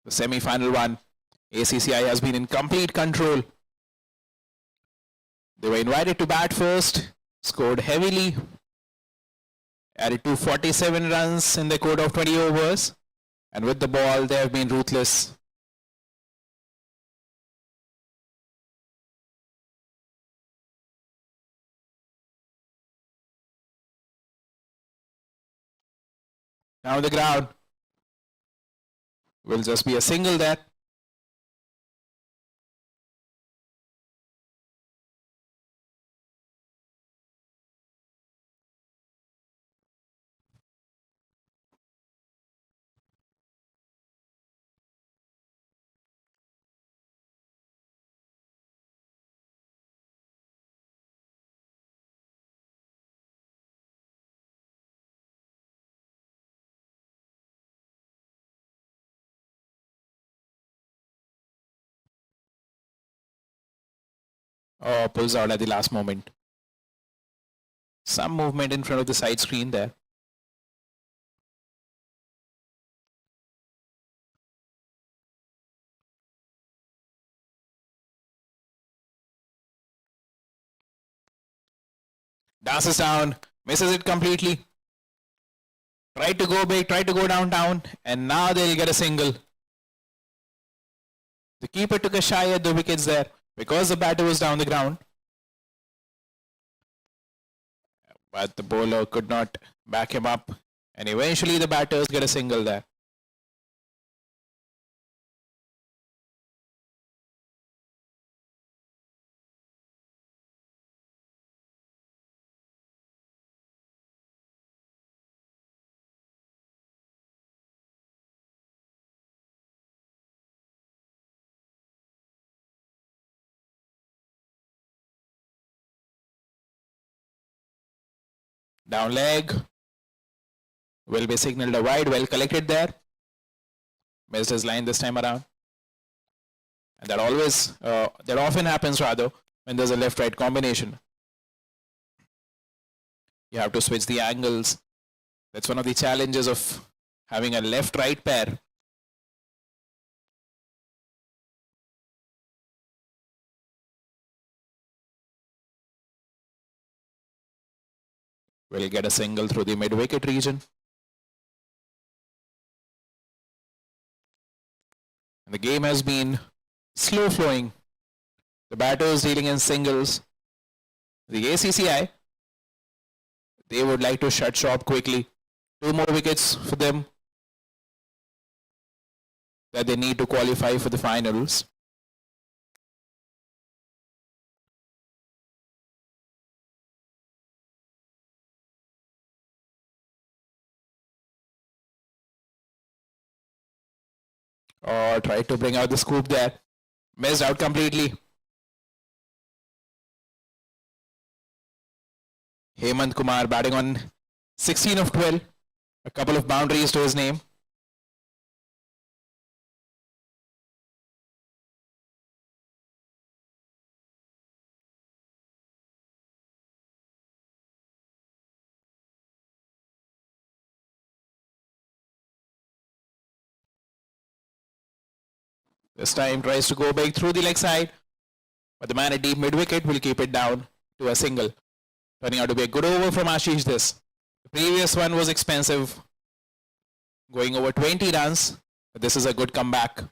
The semi-final one, ACCI has been in complete control. They were invited to bat first, scored heavily, added 247 runs in the code of 20 overs, and with the ball they have been ruthless. Now the ground will just be a single there. Oh, pulls out at the last moment. Some movement in front of the side screen there. Dances down, misses it completely. Tried to go big, tried to go downtown, and now they'll get a single. The keeper took a shy at the wickets there because the batter was down the ground. but the bowler could not back him up, and eventually the batters get a single there. Down leg will be signaled a wide, well collected there. Missed his line this time around. And that often happens rather when there's a left-right combination. You have to switch the angles. That's one of the challenges of having a left-right pair. Will get a single through the mid-wicket region. And the game has been slow flowing. The batters dealing in singles. The ACCI, they would like to shut shop quickly. 2 more wickets for them that they need to qualify for the finals. Or tried to bring out the scoop there. Missed out completely. Hemant Kumar batting on 16 of 12. A couple of boundaries to his name. This time tries to go big through the leg side. But the man at deep mid-wicket will keep it down to a single. Turning out to be a good over from Ashish this. The previous one was expensive. Going over 20 runs. But this is a good comeback.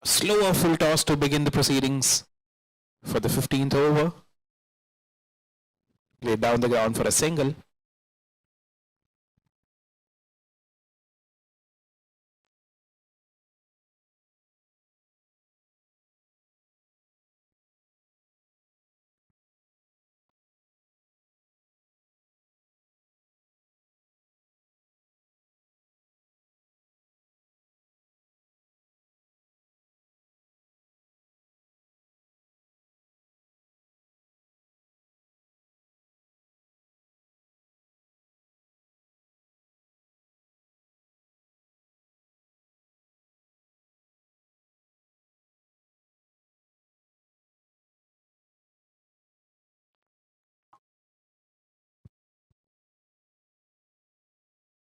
Slower full toss to begin the proceedings for the 15th over. Laid down the ground for a single.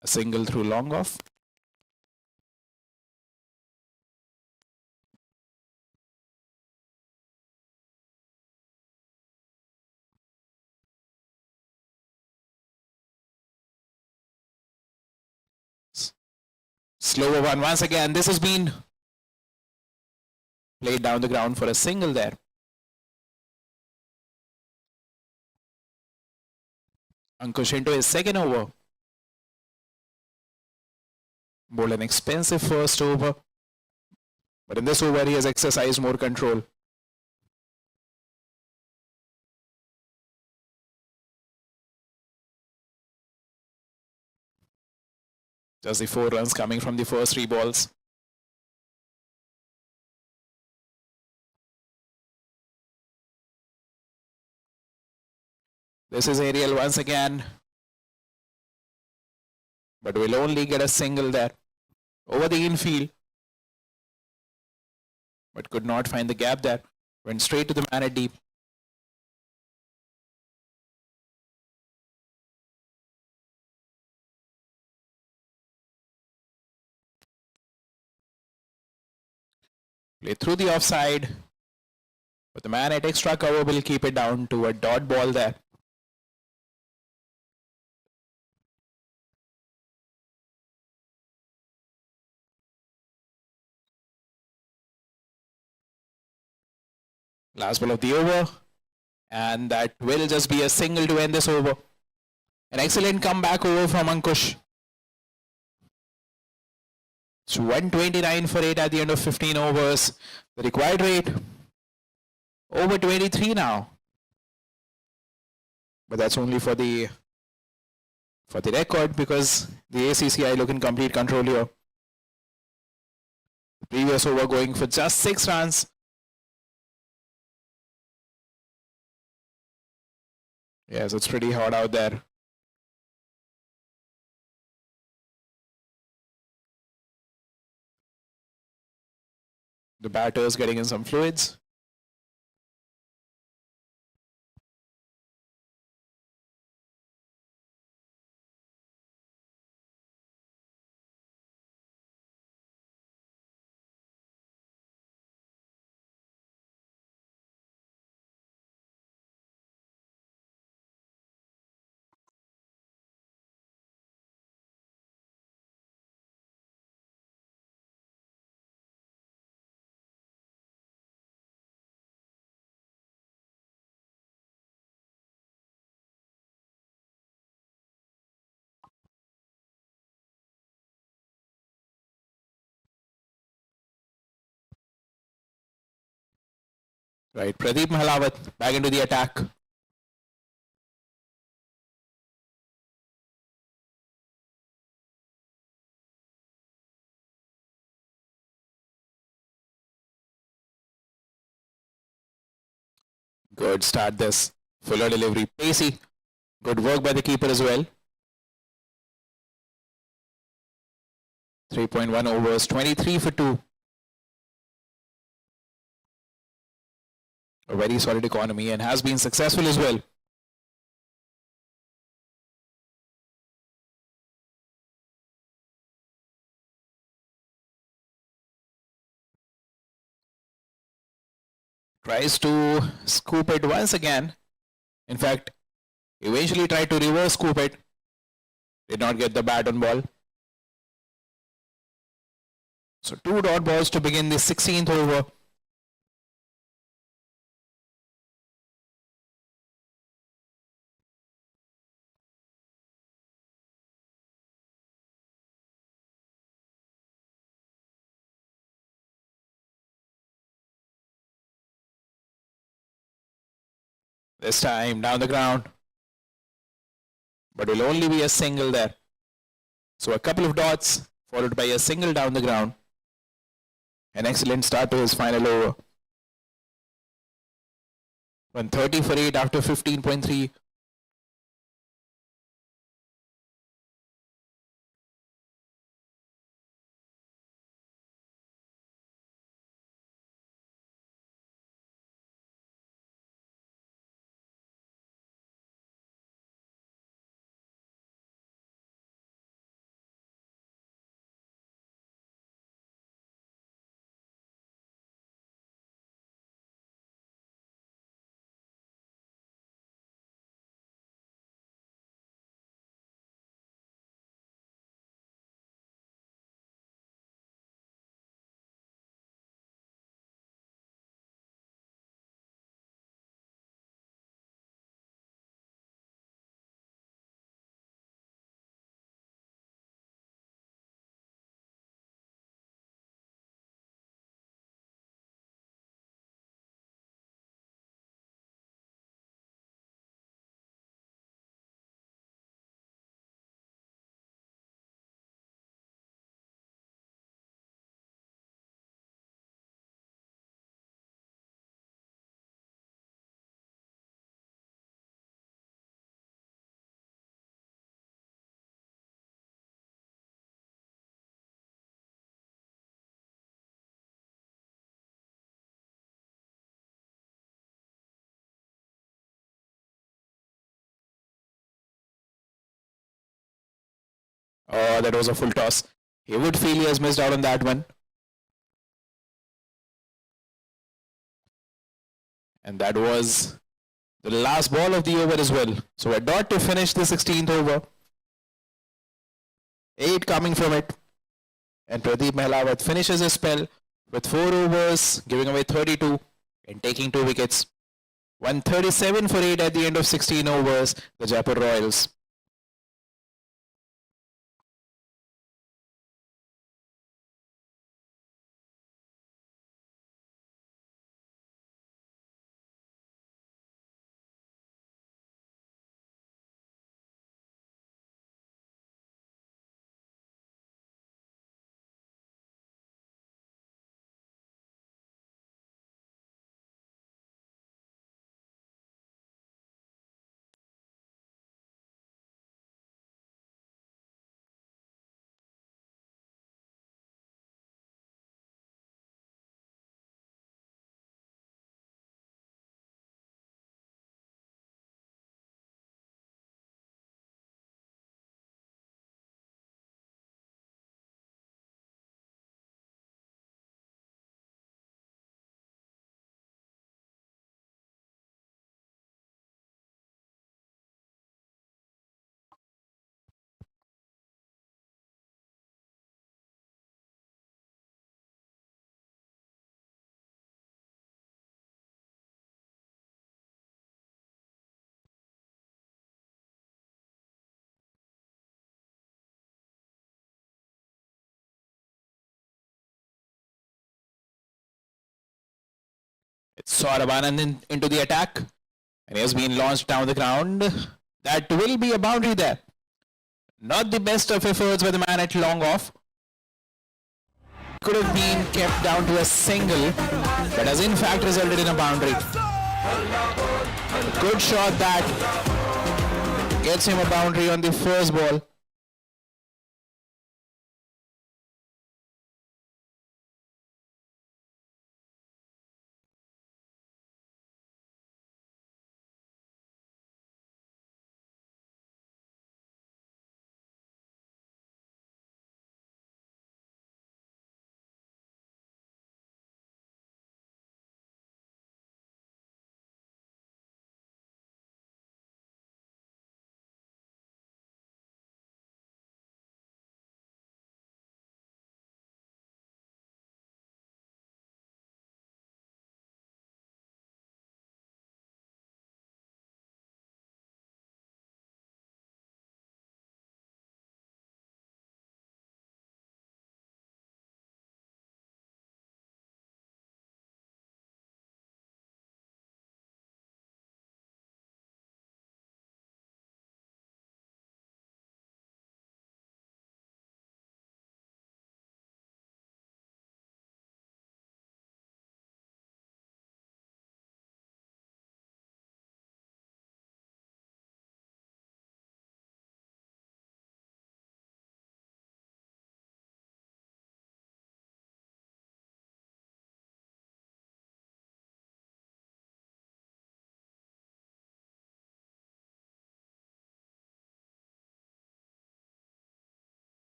A single through long off. Slower one once again. This has been played down the ground for a single there. Ankush into his second over. Bowled an expensive first over. But in this over, he has exercised more control. Just the 4 runs coming from the first 3 balls. This is aerial once again. But will only get a single there. Over the infield. But could not find the gap there. Went straight to the man at deep. Play through the offside. But the man at extra cover will keep it down to a dot ball there. Last ball of the over. And that will just be a single to end this over. An excellent comeback over from Ankush. It's 129 for 8 at the end of 15 overs. The required rate, over 23 now. But that's only for the record, because the ACCI look in complete control here. The previous over going for just 6 runs. Yes, it's pretty hot out there. The batter's getting in some fluids. Right, Pradeep Mahalawat back into the attack. Good start this. Fuller delivery, pacey. Good work by the keeper as well. 3.1 overs, 23 for 2. A very solid economy and has been successful as well. Tries to scoop it once again. In fact, eventually tried to reverse scoop it. Did not get the bat on ball. So 2 dot balls to begin the 16th over. This time down the ground. But will only be a single there. So a couple of dots followed by a single down the ground. An excellent start to his final over. 130 for 8 after 15.3. Oh, that was a full toss. He would feel he has missed out on that one. And that was the last ball of the over as well. So a dot to finish the 16th over. 8 coming from it. And Pradeep Mehlawat finishes his spell with 4 overs, giving away 32 and taking 2 wickets. 137 for 8 at the end of 16 overs, the Jaipur Royals. It's Saurav into the attack. And he has been launched down the ground. That will be a boundary there. Not the best of efforts by the man at long off. Could have been kept down to a single, but has in fact resulted in a boundary. A good shot that gets him a boundary on the first ball.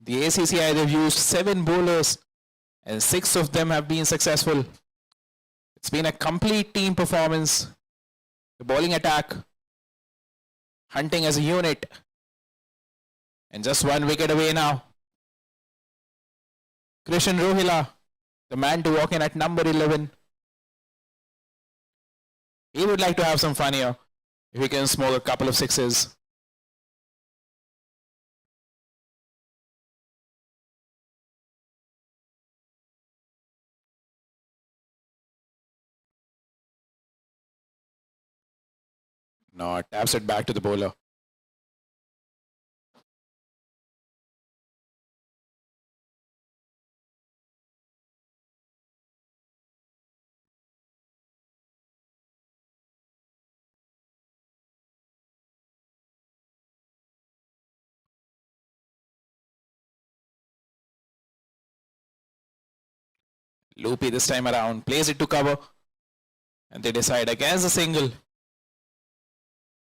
The ACCI, they've used 7 bowlers and 6 of them have been successful. It's been a complete team performance. The bowling attack, hunting as a unit. And just 1 wicket away now. Krishan Rohila, the man to walk in at number 11. He would like to have some fun here if he can smoke a couple of sixes. No, taps it back to the bowler. Loopy this time around, plays it to cover, and they decide against the single.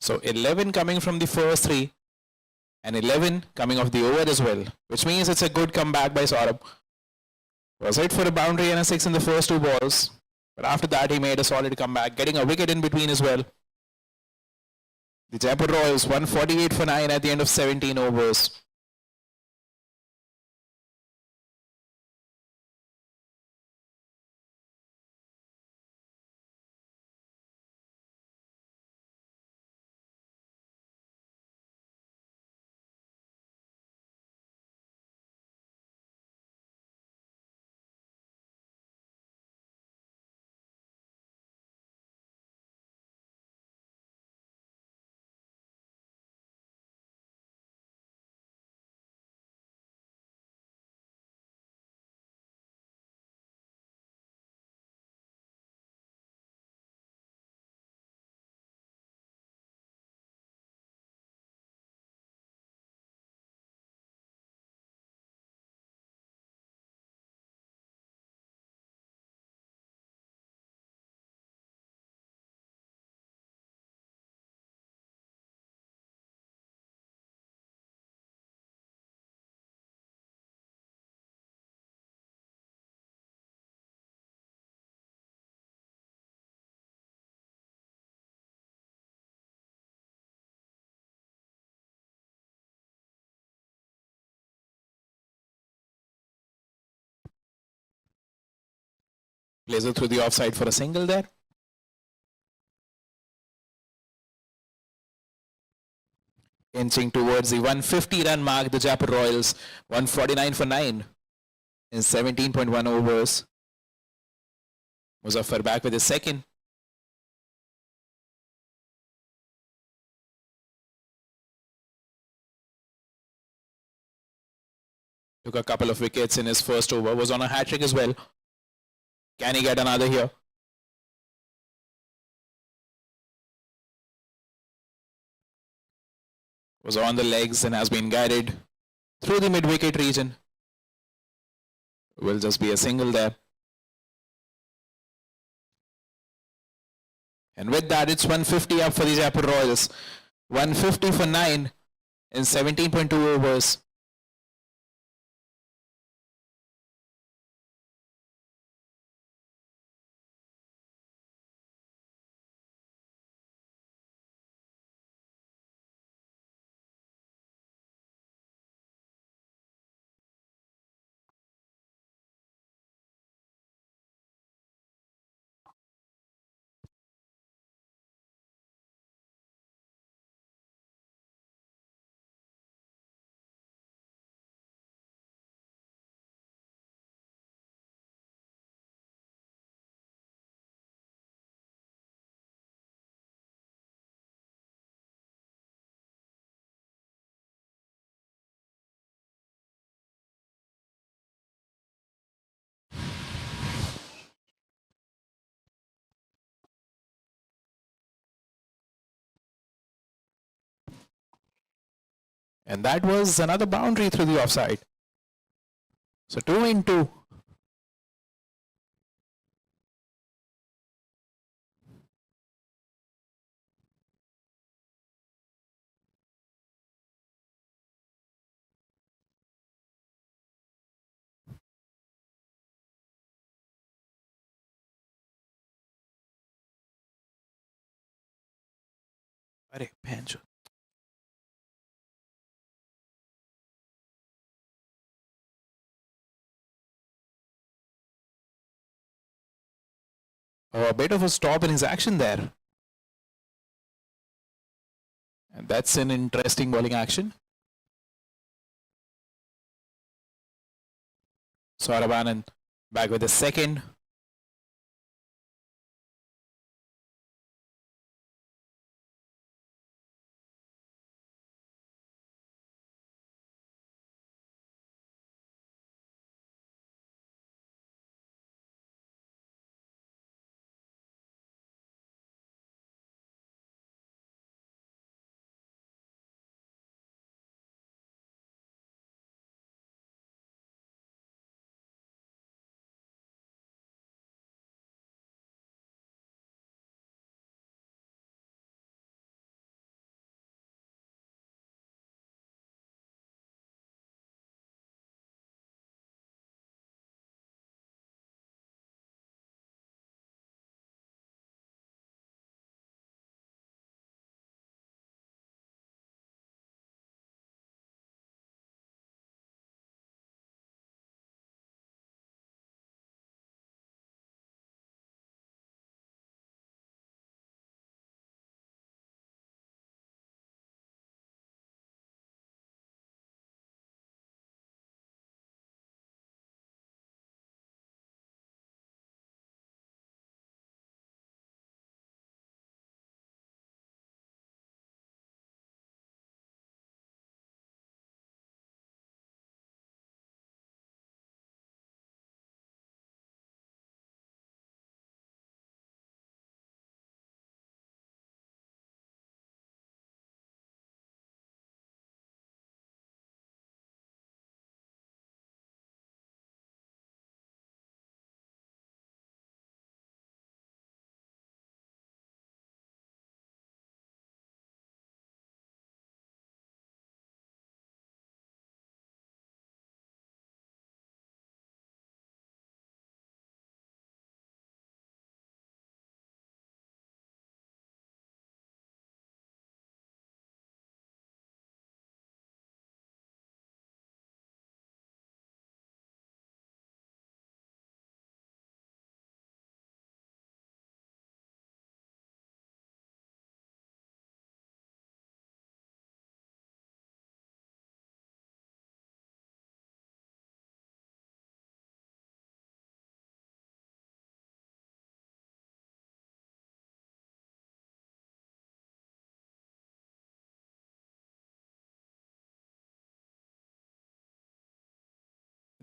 So 11 coming from the first three, and 11 coming off the over as well, which means it's a good comeback by Saurabh. Was hit for a boundary and a 6 in the first two balls, but after that he made a solid comeback, getting a wicket in between as well. The Jaipur Royals 148 for 9 at the end of 17 overs. Plays it through the offside for a single there. Inching towards the 150 run mark, the Jaipur Royals 149 for 9 in 17.1 overs. Muzaffar back with his second. Took a couple of wickets in his first over, was on a hat-trick as well. Can he get another here? Was on the legs and has been guided through the mid-wicket region. Will just be a single there. And with that, it's 150 up for the Jaipur Royals. 150 for 9 in 17.2 overs. And that was another boundary through the offside. So 2 in 2. Arey, bhenjo. Oh, a bit of a stop in his action there. And that's an interesting bowling action. Saurabh Anand back with the second.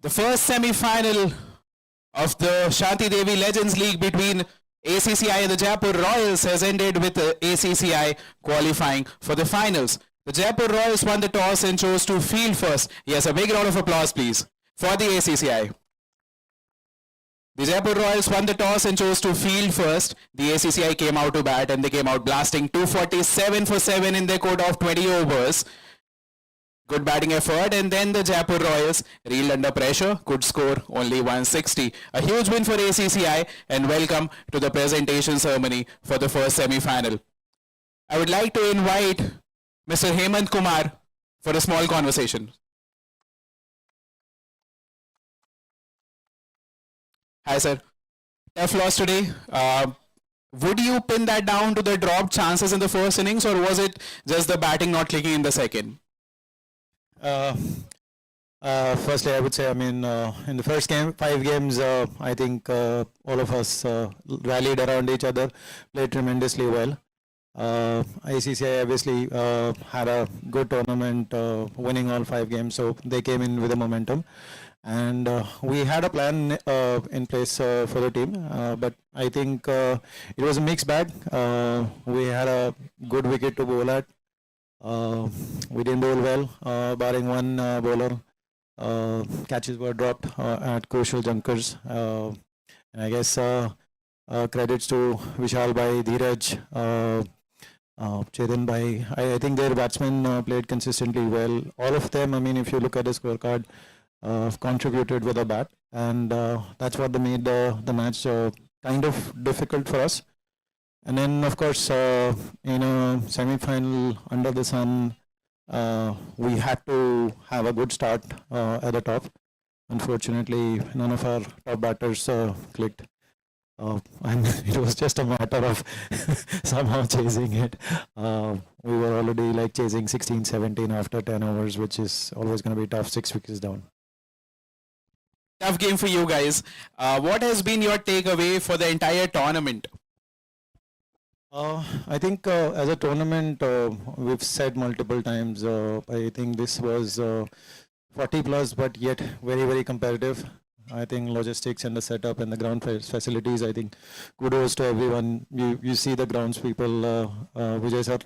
The first semi-final of the Shanti Devi Legends League between ACCI and the Jaipur Royals has ended with ACCI qualifying for the finals. The Jaipur Royals won the toss and chose to field first. Yes, a big round of applause, please, for the ACCI. The Jaipur Royals won the toss and chose to field first. The ACCI came out to bat and they came out blasting 247 for 7 in their quota of 20 overs. Good batting effort, and then the Jaipur Royals reeled under pressure, could score only 160. A huge win for ACCI, and welcome to the presentation ceremony for the first semi-final. I would like to invite Mr. Hemant Kumar for a small conversation. Hi, sir. Tough loss today. Would you pin that down to the dropped chances in the first innings, or was it just the batting not clicking in the second? Firstly, I would say, in the first game, 5 games, I think all of us rallied around each other, played tremendously well. ICCI obviously had a good tournament, winning all 5 games, so they came in with a momentum. And we had a plan in place for the team, but I think it was a mixed bag. We had a good wicket to bowl at. We didn't bowl well, barring one bowler. Catches were dropped at crucial junctures. And I guess credits to Vishal Bhai, Dheeraj, Chetan Bhai. I think their batsmen played consistently well. All of them, if you look at the scorecard, contributed with a bat. And that's what made the match kind of difficult for us. And then, of course, in a semi-final under the sun, we had to have a good start at the top. Unfortunately, none of our top batters clicked. And it was just a matter of somehow chasing it. We were already chasing 16, 17 after 10 overs, which is always going to be tough, 6 wickets down. Tough game for you guys. What has been your takeaway for the entire tournament? I think as a tournament, we've said multiple times, I think this was 40 plus, but yet very, very competitive. I think logistics and the setup and the ground facilities, I think kudos to everyone. You see the grounds people, Vijay sir,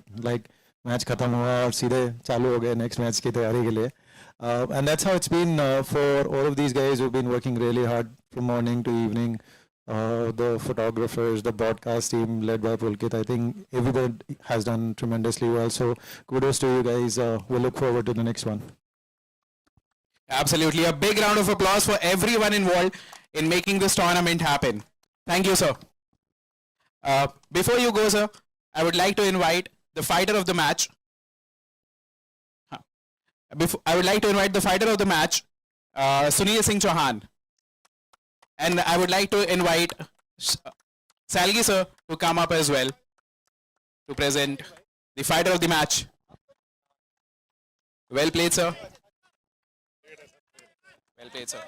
match khatam hua aur seedhe chalu ho gaye next match ki tayari ke liye. And that's how it's been for all of these guys who've been working really hard from morning to evening. The photographers, the broadcast team led by Pulkit, I think everybody has done tremendously well. So kudos to you guys. We'll look forward to the next one. Absolutely. A big round of applause for everyone involved in making this tournament happen. Thank you, sir. Before you go, sir, I would like to invite the fighter of the match. I would like to invite the fighter of the match, Sunil Singh Chauhan. And I would like to invite Salgi sir to come up as well to present the fighter of the match. Well played, sir. Well played, sir.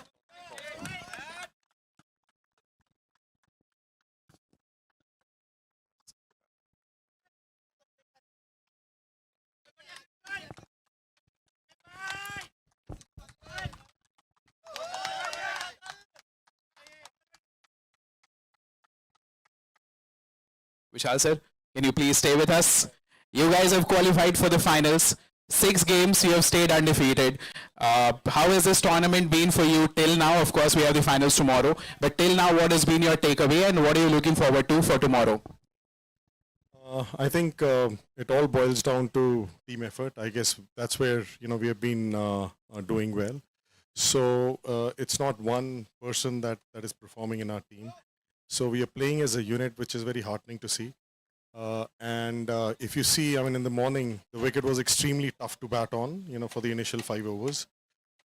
Vishal sir, can you please stay with us? You guys have qualified for the finals. 6 games, you have stayed undefeated. How has this tournament been for you till now? Of course, we have the finals tomorrow. But till now, what has been your takeaway and what are you looking forward to for tomorrow? I think it all boils down to team effort. I guess that's where we have been doing well. So it's not one person that is performing in our team. So we are playing as a unit, which is very heartening to see. And if you see, in the morning, the wicket was extremely tough to bat on, for the initial 5 overs.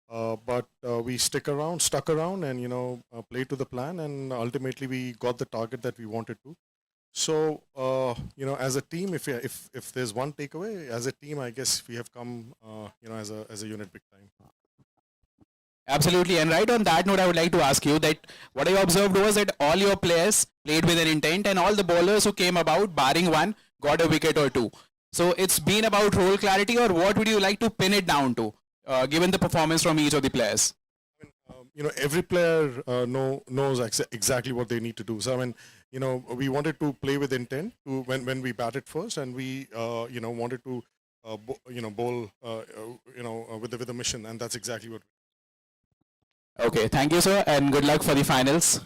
But we stuck around and, played to the plan. And ultimately, we got the target that we wanted to. So, as a team, if there's one takeaway, as a team, I guess we have come, as a unit big time. Absolutely. And right on that note, I would like to ask you that what I observed was that all your players played with an intent and all the bowlers who came about, barring one, got a wicket or 2. So it's been about role clarity, or what would you like to pin it down to, given the performance from each of the players? every player knows exactly what they need to do. So I mean, we wanted to play with intent when we batted first, and we wanted to bowl with a mission, and that's exactly what. Okay, thank you, sir, and good luck for the finals.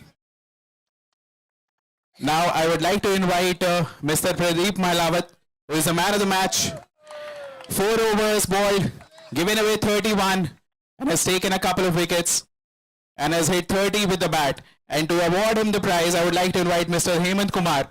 Now, I would like to invite Mr. Pradeep Mahlawat, who is the man of the match. 4 overs bowled, given away 31, and has taken a couple of wickets, and has hit 30 with the bat. And to award him the prize, I would like to invite Mr. Hemant Kumar.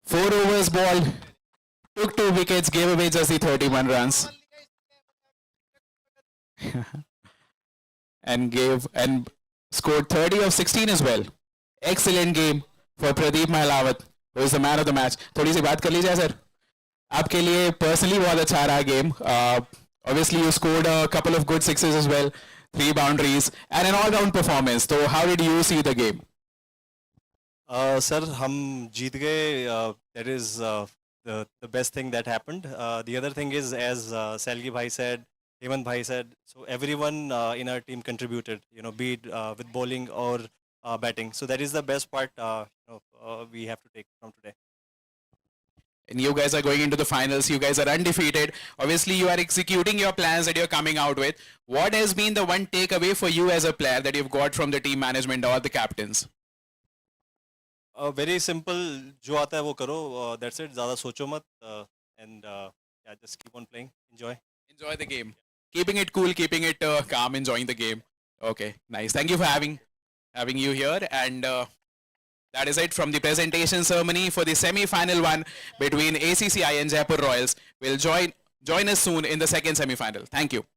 Four overs bowled, took 2 wickets, gave away just the 31 runs. and scored 30 of 16 as well. Excellent game for Pradeep Mahlawat, who is the man of the match. थोड़ी सी बात कर लीजिए sir. आपके लिए personally बहुत अच्छा रहा game. Obviously you scored a couple of good sixes as well, 3 boundaries, and an all-round performance. So how did you see the game? Sir हम जीत गए. That is the best thing that happened. The other thing is, as Salgi bhai said, Hemant bhai said, so everyone in our team contributed, be it with bowling or batting. So that is the best part we have to take from today. And you guys are going into the finals. You guys are undefeated. Obviously, you are executing your plans that you're coming out with. What has been the one takeaway for you as a player that you've got from the team management or the captains? Very simple. जो आता है वो करो. That's it. ज़्यादा सोचो मत. And yeah, just keep on playing. Enjoy the game. Keeping it cool, keeping it calm, enjoying the game. Okay, nice. Thank you for having you here. And that is it from the presentation ceremony for the semi-final one between ACCI and Jaipur Royals. Will join us soon in the second semi-final. Thank you.